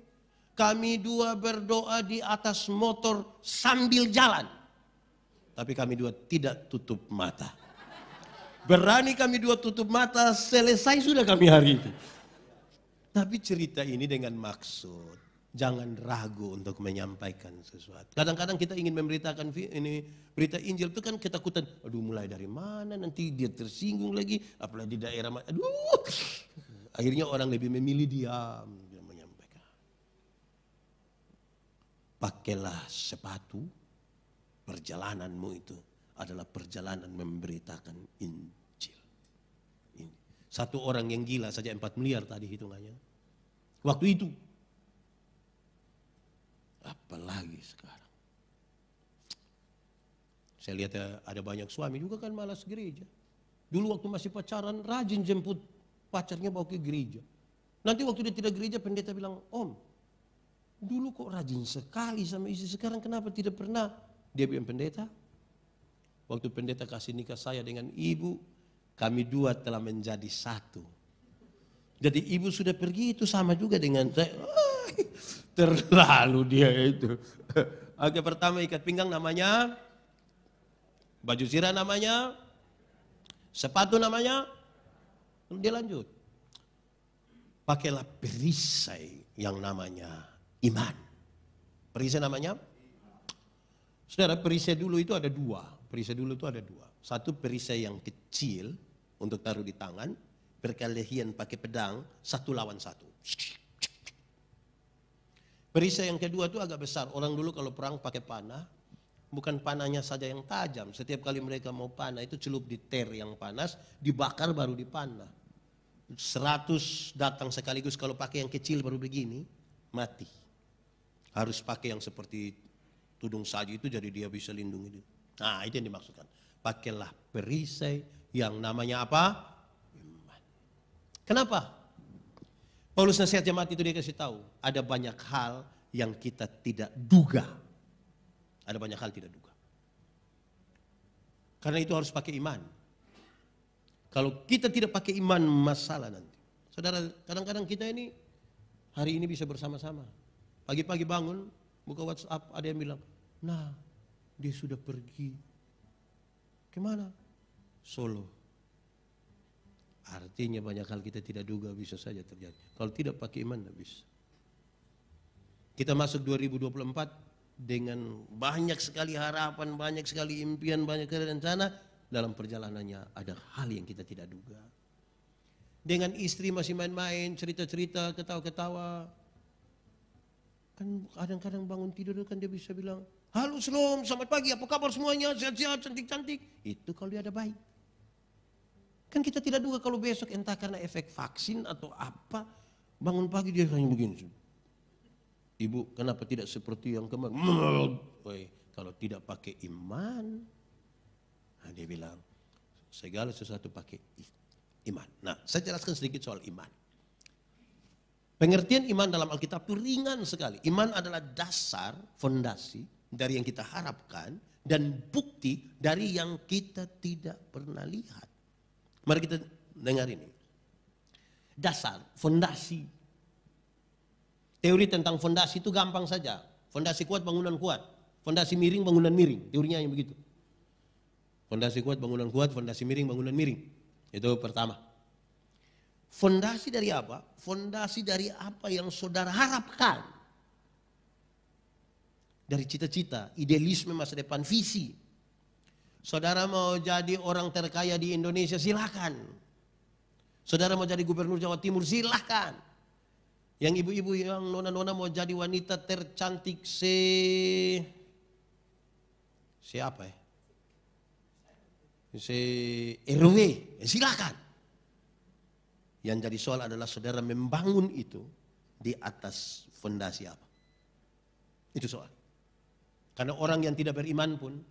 Kami dua berdoa di atas motor sambil jalan. Tapi kami dua tidak tutup mata. Berani kami dua tutup mata, selesai sudah kami hari itu. Tapi cerita ini dengan maksud, jangan ragu untuk menyampaikan sesuatu. Kadang-kadang kita ingin memberitakan ini berita Injil itu kan ketakutan. Aduh, mulai dari mana nanti dia tersinggung lagi, apalagi di daerah mana. Aduh. Akhirnya orang lebih memilih diam dan menyampaikan. Pakailah sepatu, perjalananmu itu adalah perjalanan memberitakan Injil. Satu orang yang gila saja 4 miliar tadi hitungannya. Waktu itu. Apalagi sekarang. Saya lihat ada banyak suami juga kan malas gereja. Dulu waktu masih pacaran rajin jemput pacarnya bawa ke gereja. Nanti waktu dia tidak gereja pendeta bilang, Om, dulu kok rajin sekali sama istri, sekarang kenapa tidak pernah? Dia bilang, pendeta, waktu pendeta kasih nikah saya dengan ibu, kami dua telah menjadi satu. Jadi ibu sudah pergi itu sama juga dengan saya. Terlalu dia itu. Oke, pertama ikat pinggang namanya, baju sirah namanya, sepatu namanya, dia lanjut. Pakailah perisai yang namanya iman. Perisai namanya? Saudara, perisai dulu itu ada dua. Perisai dulu itu ada dua. Satu perisai yang kecil untuk taruh di tangan, berkelahian pakai pedang, 1 lawan 1. Perisai yang kedua itu agak besar. Orang dulu kalau perang pakai panah, bukan panahnya saja yang tajam. Setiap kali mereka mau panah itu celup di ter yang panas, dibakar baru dipanah. 100 datang sekaligus, kalau pakai yang kecil baru begini, mati. Harus pakai yang seperti tudung saji itu, jadi dia bisa lindungi dia. Nah, itu yang dimaksudkan. Pakailah perisai yang namanya apa? Iman. Kenapa? Paulus nasihat jemaat itu dia kasih tahu, ada banyak hal yang kita tidak duga. Ada banyak hal tidak duga. Karena itu harus pakai iman. Kalau kita tidak pakai iman, masalah nanti. Saudara, kadang-kadang kita ini hari ini bisa bersama-sama. Pagi-pagi bangun, buka WhatsApp, ada yang bilang, nah dia sudah pergi. Kemana? Solo. Artinya banyak hal kita tidak duga bisa saja terjadi. Kalau tidak pakai iman, tidak bisa. Kita masuk 2024 dengan banyak sekali harapan, banyak sekali impian, banyak sekali rencana. Dalam perjalanannya ada hal yang kita tidak duga. Dengan istri masih main-main, cerita-cerita, ketawa-ketawa. Kan kadang-kadang bangun tidur kan dia bisa bilang, halo Shalom, selamat pagi, apa kabar semuanya, sehat-sehat, cantik-cantik. Itu kalau dia ada baik. Kan kita tidak duga kalau besok entah karena efek vaksin atau apa, bangun pagi dia hanya begini. Ibu, kenapa tidak seperti yang kemarin? Kalau tidak pakai iman, nah dia bilang, segala sesuatu pakai iman. Nah, saya jelaskan sedikit soal iman. Pengertian iman dalam Alkitab itu ringan sekali. Iman adalah dasar, fondasi dari yang kita harapkan dan bukti dari yang kita tidak pernah lihat. Mari kita dengar ini. Dasar, fondasi. Teori tentang fondasi itu gampang saja. Fondasi kuat, bangunan kuat. Fondasi miring, bangunan miring. Teorinya yang begitu. Fondasi kuat, bangunan kuat, fondasi miring, bangunan miring. Itu pertama. Fondasi dari apa? Fondasi dari apa yang saudara harapkan. Dari cita-cita, idealisme masa depan, visi. Saudara mau jadi orang terkaya di Indonesia, silakan. Saudara mau jadi gubernur Jawa Timur, silakan. Yang ibu-ibu, yang nona-nona mau jadi wanita tercantik siapa ya? RW, silakan. Yang jadi soal adalah saudara membangun itu di atas fondasi apa? Itu soal. Karena orang yang tidak beriman pun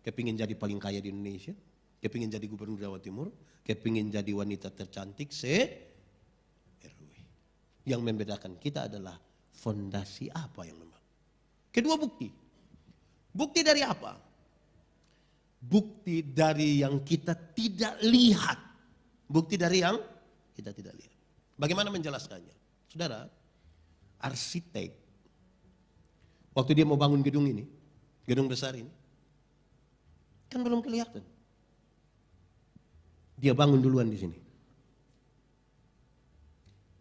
kepingin jadi paling kaya di Indonesia, kepingin jadi gubernur Jawa Timur, kepingin jadi wanita tercantik RW. Yang membedakan kita adalah fondasi apa yang memang. Kedua bukti. Bukti dari apa? Bukti dari yang kita tidak lihat. Bukti dari yang kita tidak lihat. Bagaimana menjelaskannya? Saudara, arsitek, waktu dia mau bangun gedung ini, gedung besar ini, kan belum kelihatan. Dia bangun duluan di sini.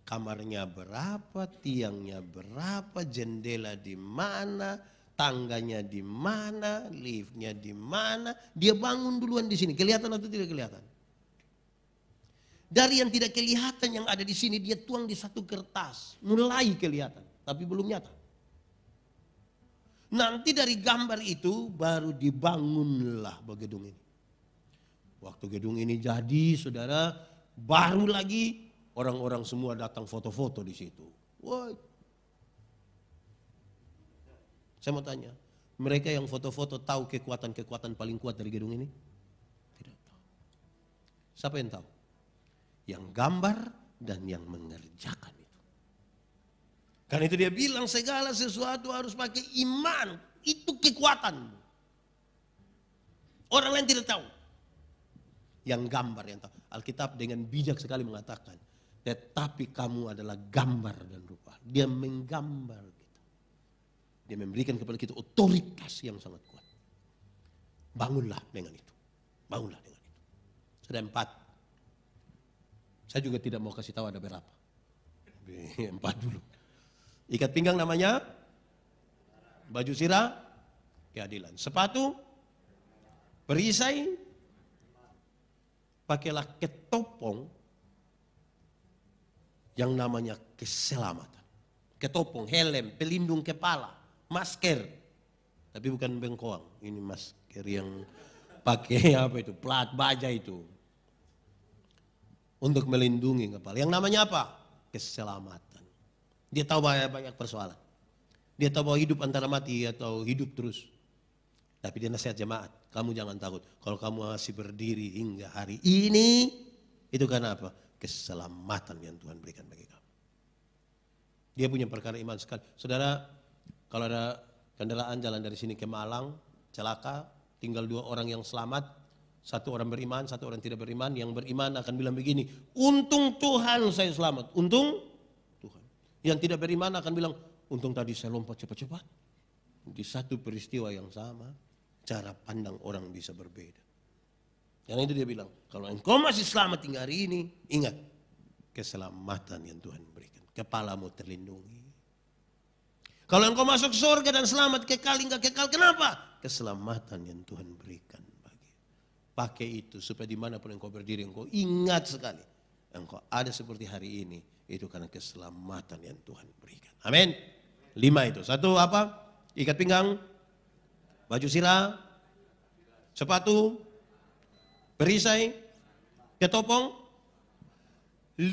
Kamarnya berapa, tiangnya berapa, jendela di mana, tangganya di mana, liftnya di mana. Dia bangun duluan di sini. Kelihatan atau tidak kelihatan? Dari yang tidak kelihatan yang ada di sini, dia tuang di satu kertas. Mulai kelihatan, tapi belum nyata. Nanti dari gambar itu baru dibangunlah gedung ini. Waktu gedung ini jadi, saudara, baru lagi orang-orang semua datang foto-foto di situ. Wah. Saya mau tanya, mereka yang foto-foto tahu kekuatan-kekuatan paling kuat dari gedung ini? Tidak tahu. Siapa yang tahu? Yang gambar dan yang mengerjakan itu. Karena itu dia bilang segala sesuatu harus pakai iman. Itu kekuatan. Orang lain tidak tahu. Yang gambar yang tahu. Alkitab dengan bijak sekali mengatakan, tetapi kamu adalah gambar dan rupa. Dia menggambar kita. Dia memberikan kepada kita otoritas yang sangat kuat. Bangunlah dengan itu. Bangunlah dengan itu. Sudah 4. Saya juga tidak mau kasih tahu ada berapa. 4 dulu. Ikat pinggang namanya baju sirah keadilan. Sepatu perisai, pakailah ketopong yang namanya keselamatan. Ketopong, helm, pelindung kepala, masker. Tapi bukan bengkoang. Ini masker yang pakai apa itu? Plat baja itu. Untuk melindungi kepala. Yang namanya apa? Keselamatan. Dia tahu banyak persoalan. Dia tahu bahwa hidup antara mati atau hidup terus. Tapi dia nasihat jemaat. Kamu jangan takut. Kalau kamu masih berdiri hingga hari ini. Itu karena apa? Keselamatan yang Tuhan berikan bagi kamu. Dia punya perkara iman sekali. Saudara, kalau ada kendaraan jalan dari sini ke Malang, celaka, tinggal 2 orang yang selamat. 1 orang beriman, 1 orang tidak beriman. Yang beriman akan bilang begini, untung Tuhan saya selamat. Untung Tuhan. Yang tidak beriman akan bilang, untung tadi saya lompat cepat-cepat. Di satu peristiwa yang sama, cara pandang orang bisa berbeda. Yang itu dia bilang, kalau engkau masih selamat hingga hari ini, ingat keselamatan yang Tuhan berikan. Kepalamu terlindungi. Kalau engkau masuk surga dan selamat kekal hingga kekal, kenapa? Keselamatan yang Tuhan berikan. Pakai itu supaya dimanapun engkau berdiri, engkau ingat sekali. Engkau ada seperti hari ini, itu karena keselamatan yang Tuhan berikan. Amin. 5 itu. 1 apa? Ikat pinggang, baju sirah, sepatu, perisai, ketopong. 5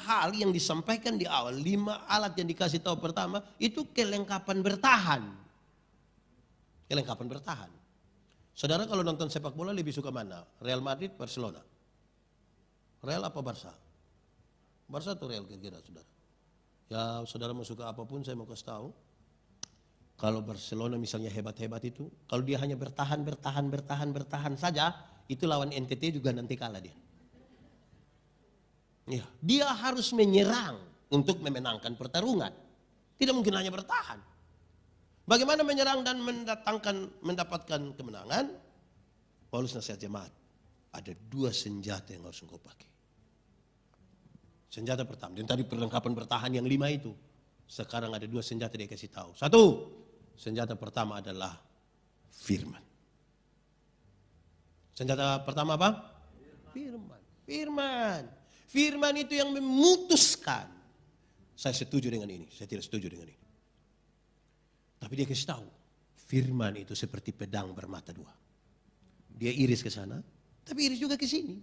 hal yang disampaikan di awal, 5 alat yang dikasih tahu pertama, itu kelengkapan bertahan. Kelengkapan bertahan. Saudara kalau nonton sepak bola lebih suka mana? Real Madrid, Barcelona? Real apa Barca? Barca atau Real kira-kira saudara? Ya saudara mau suka apapun saya mau kasih tahu. Kalau Barcelona misalnya hebat-hebat itu, kalau dia hanya bertahan saja, itu lawan NTT juga nanti kalah dia. Ya, dia harus menyerang untuk memenangkan pertarungan. Tidak mungkin hanya bertahan. Bagaimana menyerang dan mendapatkan kemenangan? Paulus nasihat jemaat. Ada 2 senjata yang harus engkau pakai. Senjata pertama, dan tadi perlengkapan bertahan yang 5 itu. Sekarang ada 2 senjata dia kasih tahu. 1, senjata pertama adalah firman. Senjata pertama apa? Firman. Firman. Firman itu yang memutuskan. Saya setuju dengan ini, saya tidak setuju dengan ini. Tapi dia kasih tahu, firman itu seperti pedang bermata 2. Dia iris ke sana, tapi iris juga ke sini.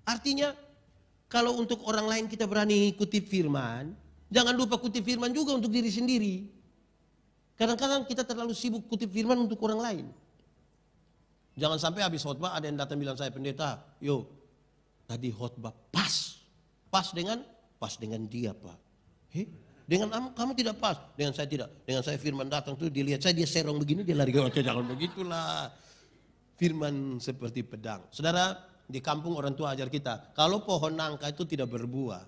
Artinya, kalau untuk orang lain kita berani kutip firman, jangan lupa kutip firman juga untuk diri sendiri. Kadang-kadang kita terlalu sibuk kutip firman untuk orang lain. Jangan sampai habis khotbah ada yang datang bilang saya, pendeta, yo, tadi khotbah pas dengan dia Pak. Dengan kamu tidak pas, dengan saya tidak. Dengan saya firman datang tuh dilihat saya dia serong begini dia lari, jangan begitulah. Firman seperti pedang. Saudara, di kampung orang tua ajar kita, kalau pohon nangka itu tidak berbuah,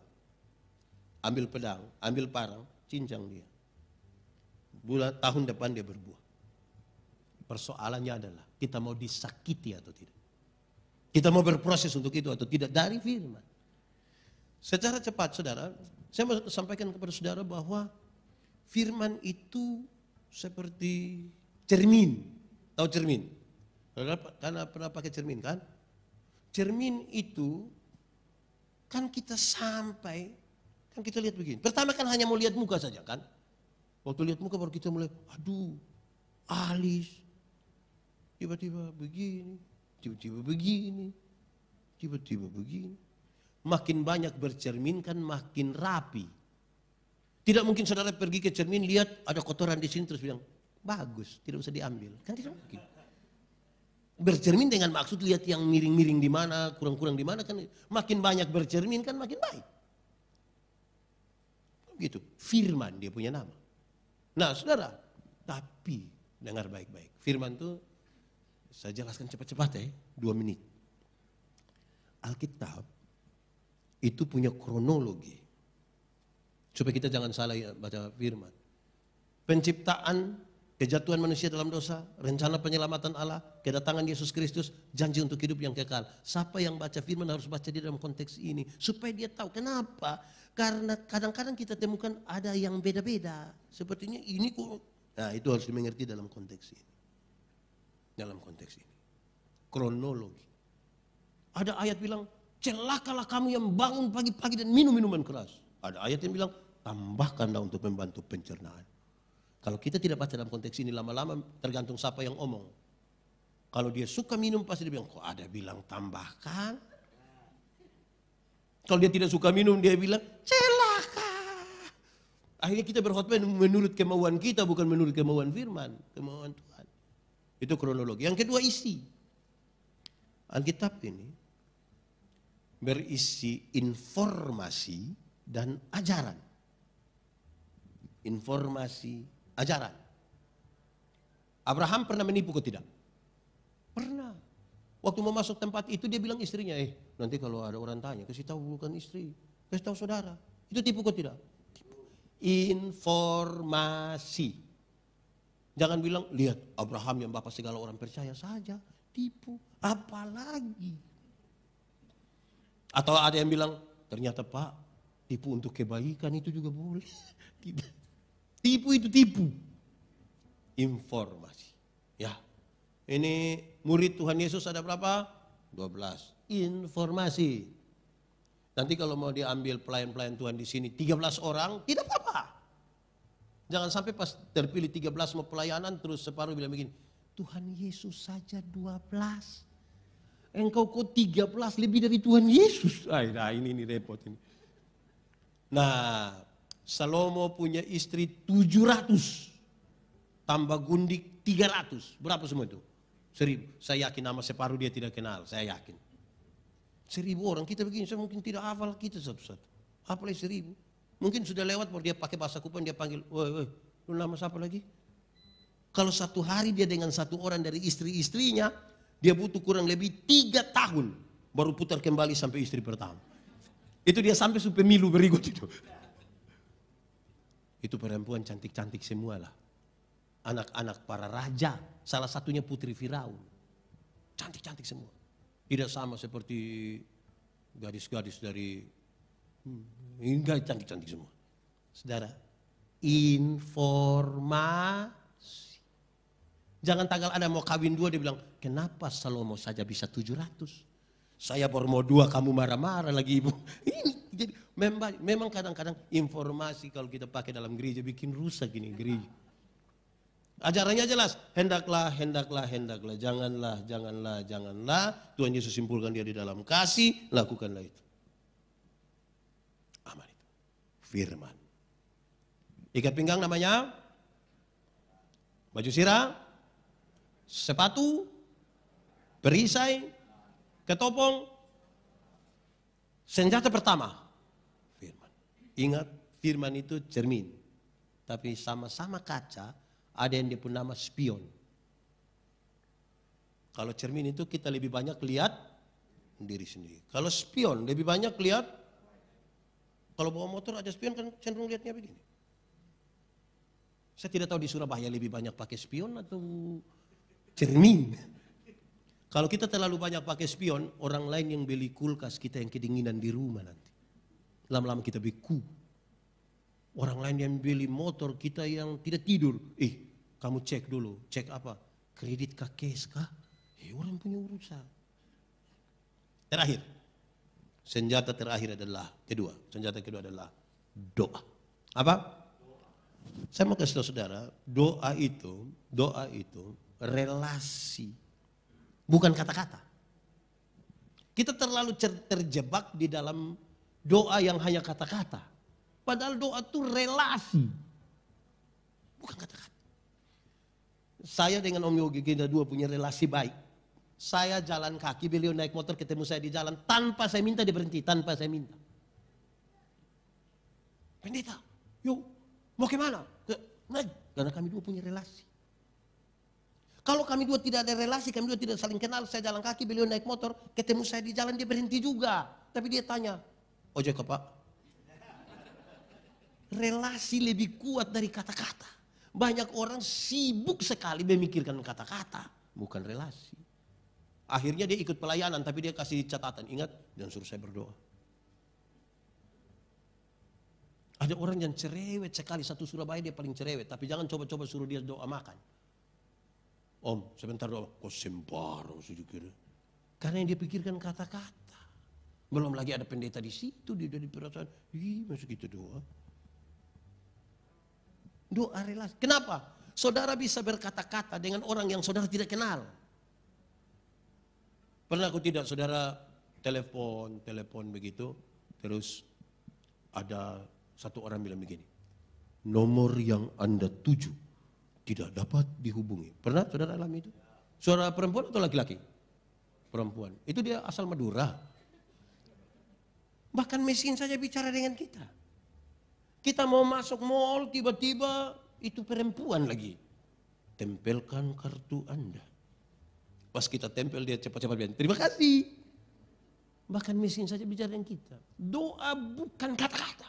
ambil pedang, ambil parang, cincang dia. Tahun depan dia berbuah. Persoalannya adalah kita mau disakiti atau tidak. Kita mau berproses untuk itu atau tidak dari firman. Secara cepat saudara, saya mau sampaikan kepada saudara bahwa firman itu seperti cermin. Tahu cermin? Karena pernah pakai cermin kan? Cermin itu kan kita sampai, kan kita lihat begini. Pertama kan hanya mau lihat muka saja kan? Waktu lihat muka baru kita mulai, aduh, alis. Tiba-tiba begini, tiba-tiba begini, tiba-tiba begini. Makin banyak bercermin kan makin rapi. Tidak mungkin saudara pergi ke cermin lihat ada kotoran di sini terus bilang, bagus, tidak usah diambil. Kan tidak mungkin. Bercermin dengan maksud lihat yang miring-miring di mana, kurang-kurang di mana kan. Makin banyak bercermin kan makin baik. Gitu, firman dia punya nama. Nah saudara, tapi dengar baik-baik. Firman itu saya jelaskan cepat-cepat 2 menit. Alkitab itu punya kronologi. Supaya kita jangan salah baca firman. Penciptaan, kejatuhan manusia dalam dosa, rencana penyelamatan Allah, kedatangan Yesus Kristus, janji untuk hidup yang kekal. Siapa yang baca firman harus baca di dalam konteks ini. Supaya dia tahu kenapa. Karena kadang-kadang kita temukan ada yang beda-beda. Sepertinya ini kok. Nah itu harus dimengerti dalam konteks ini. Dalam konteks ini. Kronologi. Ada ayat bilang, celakalah kamu yang bangun pagi-pagi dan minum minuman keras. Ada ayat yang bilang, tambahkanlah untuk membantu pencernaan. Kalau kita tidak baca dalam konteks ini, lama-lama tergantung siapa yang omong. Kalau dia suka minum pasti dia bilang, kok ada bilang tambahkan? Kalau dia tidak suka minum dia bilang, celaka. Akhirnya kita berkhotbah menurut kemauan kita, bukan menurut kemauan firman, kemauan Tuhan. Itu kronologi. Yang kedua isi. Alkitab ini berisi informasi dan ajaran. Informasi, ajaran. Abraham pernah menipu atau tidak? Pernah. Waktu mau masuk tempat itu dia bilang istrinya, nanti kalau ada orang tanya, kasih tahu bukan istri, kasih tahu saudara. Itu tipu atau tidak? Tipu. Informasi. Jangan bilang, lihat Abraham yang bapak segala orang percaya saja. Tipu. Apalagi. Atau ada yang bilang, ternyata Pak, tipu untuk kebaikan itu juga boleh. Tidak. Tipu itu tipu. Informasi. Ya. Ini murid Tuhan Yesus ada berapa? 12. Informasi. Nanti kalau mau diambil pelayan-pelayan Tuhan di sini 13 orang, tidak apa-apa. Jangan sampai pas terpilih 13 mau pelayanan terus separuh bilang begini, Tuhan Yesus saja 12. Engkau kok 13 lebih dari Tuhan Yesus. Nah ini repot ini. Nah, Salomo punya istri 700. Tambah gundik 300. Berapa semua itu? 1000. Saya yakin nama separuh dia tidak kenal. Saya yakin. 1000 orang. Kita begini, saya mungkin tidak hafal kita satu-satu. Hafalnya 1000. Mungkin sudah lewat baru dia pakai bahasa Kupang, dia panggil, woi, lu nama siapa lagi? Kalau satu hari dia dengan satu orang dari istri-istrinya, dia butuh kurang lebih 3 tahun baru putar kembali sampai istri pertama. Itu dia sampai pemilu berikut itu. Itu perempuan cantik-cantik semua lah. anak-anak para raja. Salah satunya putri Firaun. Cantik-cantik semua. Tidak sama seperti gadis-gadis dari enggak, cantik-cantik semua. Saudara, informasi. Jangan tanggal ada mau kawin 2 dia bilang, kenapa Salomo saja bisa 700? Saya baru mau 2 kamu marah-marah lagi ibu. Ini jadi memang kadang-kadang informasi kalau kita pakai dalam gereja bikin rusak ini gereja. Ajarannya jelas, hendaklah, janganlah. Tuhan Yesus simpulkan dia di dalam kasih, lakukanlah itu. Aman itu. Firman. Ikat pinggang namanya, baju sirah, sepatu, perisai, ketopong, senjata pertama, firman. Ingat, firman itu cermin. Tapi sama-sama kaca, ada yang dia pun nama spion. Kalau cermin itu kita lebih banyak lihat diri sendiri. Kalau spion lebih banyak lihat, kalau bawa motor ada spion kan cenderung lihatnya begini. Saya tidak tahu di Surabaya lebih banyak pakai spion atau cermin. Kalau kita terlalu banyak pakai spion, orang lain yang beli kulkas kita yang kedinginan di rumah nanti. Lama-lama kita beku. Orang lain yang beli motor kita yang tidak tidur. Kamu cek dulu. Cek apa? Kredit kah, cash kah? Orang punya urusan. Terakhir. Senjata terakhir adalah kedua. Senjata kedua adalah doa. Apa? Saya mau kasih tahu saudara, doa itu relasi. Bukan kata-kata. Kita terlalu terjebak di dalam doa yang hanya kata-kata. Padahal doa itu relasi. Bukan kata-kata. Saya dengan Om Yogi kita 2 punya relasi baik. Saya jalan kaki, beliau naik motor ketemu saya di jalan. Tanpa saya minta dia berhenti, tanpa saya minta. Pendeta, yuk mau kemana? Naik, karena kami 2 punya relasi. Kalau kami 2 tidak ada relasi, kami 2 tidak saling kenal. Saya jalan kaki, beliau naik motor, ketemu saya di jalan, dia berhenti juga. Tapi dia tanya, ojek ke Pak? Relasi lebih kuat dari kata-kata. Banyak orang sibuk sekali memikirkan kata-kata, bukan relasi. Akhirnya dia ikut pelayanan, tapi dia kasih catatan, ingat, jangan suruh saya berdoa. Ada orang yang cerewet sekali, satu Surabaya dia paling cerewet, tapi jangan coba-coba suruh dia doa makan. Om, sebentar doa, kok sembarang saja kira. Karena yang dia pikirkan kata-kata. Belum lagi ada pendeta di situ, dia di perasaan, masuk gitu doa. Doa relasi. Kenapa? Saudara bisa berkata-kata dengan orang yang saudara tidak kenal. Pernah aku tidak saudara telepon begitu, terus ada satu orang bilang begini, nomor yang Anda tuju tidak dapat dihubungi. Pernah saudara alami itu? Suara perempuan atau laki-laki? Perempuan. Itu dia asal Madura. Bahkan mesin saja bicara dengan kita. Kita mau masuk mall, tiba-tiba itu perempuan lagi. Tempelkan kartu Anda. Pas kita tempel dia cepat-cepat bilang, terima kasih. Bahkan mesin saja bicara dengan kita. Doa bukan kata-kata.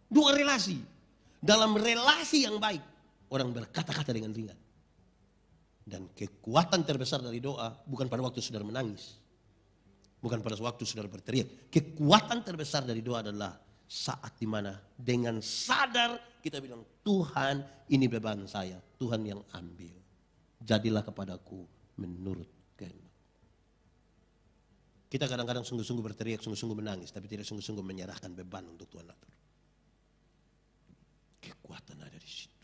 Doa relasi. Dalam relasi yang baik, orang berkata-kata dengan ringan. Dan kekuatan terbesar dari doa bukan pada waktu saudara menangis. Bukan pada waktu saudara berteriak. Kekuatan terbesar dari doa adalah saat dimana dengan sadar kita bilang, Tuhan ini beban saya, Tuhan yang ambil. Jadilah kepadaku menurut kehendak. Kita kadang-kadang sungguh-sungguh berteriak, sungguh-sungguh menangis, tapi tidak sungguh-sungguh menyerahkan beban untuk Tuhan atur. Kekuatan ada di situ.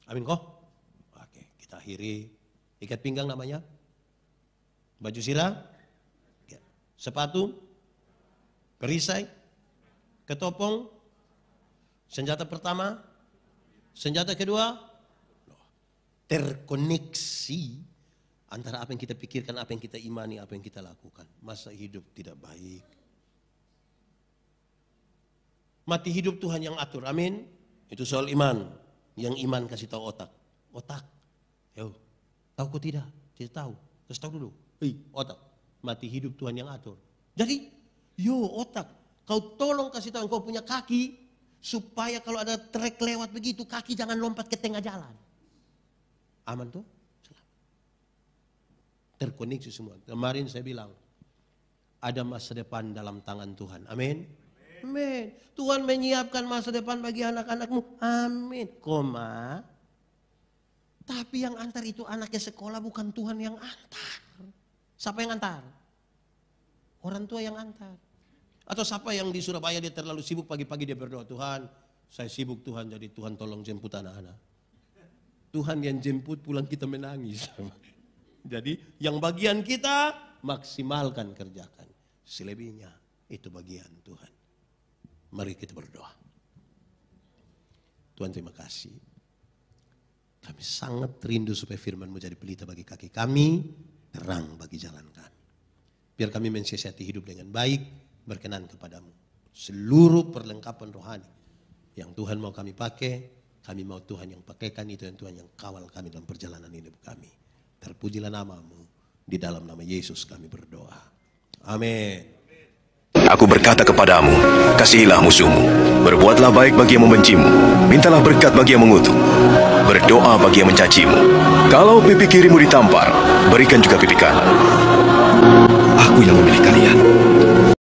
Amin kok? Oke, kita akhiri. Ikat pinggang namanya. Baju sirah. Sepatu. Perisai, ketopong, senjata pertama, senjata kedua, terkoneksi antara apa yang kita pikirkan, apa yang kita imani, apa yang kita lakukan. Masa hidup tidak baik. Mati hidup Tuhan yang atur, amin. Itu soal iman. Yang iman kasih tahu otak. Otak, tahu kok tidak? Tidak tahu, kasih tahu dulu. Otak, mati hidup Tuhan yang atur. Jadi, otak, kau tolong kasih tahu, kau punya kaki, Supaya kalau ada trek lewat begitu, kaki jangan lompat ke tengah jalan. Aman tuh? Terkoneksi semua. Kemarin saya bilang, ada masa depan dalam tangan Tuhan. Amin. Amin. Tuhan menyiapkan masa depan bagi anak-anakmu. Amin. Koma. Tapi yang antar itu anaknya sekolah, bukan Tuhan yang antar. Siapa yang antar? Orang tua yang antar. Atau siapa yang di Surabaya dia terlalu sibuk, pagi-pagi dia berdoa, Tuhan saya sibuk Tuhan, jadi Tuhan tolong jemput anak-anak. Tuhan yang jemput, pulang kita menangis. Jadi yang bagian kita maksimalkan, kerjakan. Selebihnya itu bagian Tuhan. Mari kita berdoa. Tuhan terima kasih. Kami sangat rindu supaya firman-Mu jadi pelita bagi kaki kami, terang bagi jalan kami. Biar kami mensiasati hidup dengan baik, berkenan kepadamu. Seluruh perlengkapan rohani yang Tuhan mau kami pakai, kami mau Tuhan yang pakaikan itu, dan Tuhan yang kawal kami dalam perjalanan hidup kami. Terpujilah nama-Mu, di dalam nama Yesus kami berdoa. Amin. Aku berkata kepadamu, kasihilah musuhmu, berbuatlah baik bagi yang membencimu, mintalah berkat bagi yang mengutuk, berdoa bagi yang mencacimu. Kalau pipi kirimu ditampar, berikan juga pipi kanan. Aku yang memilih kalian.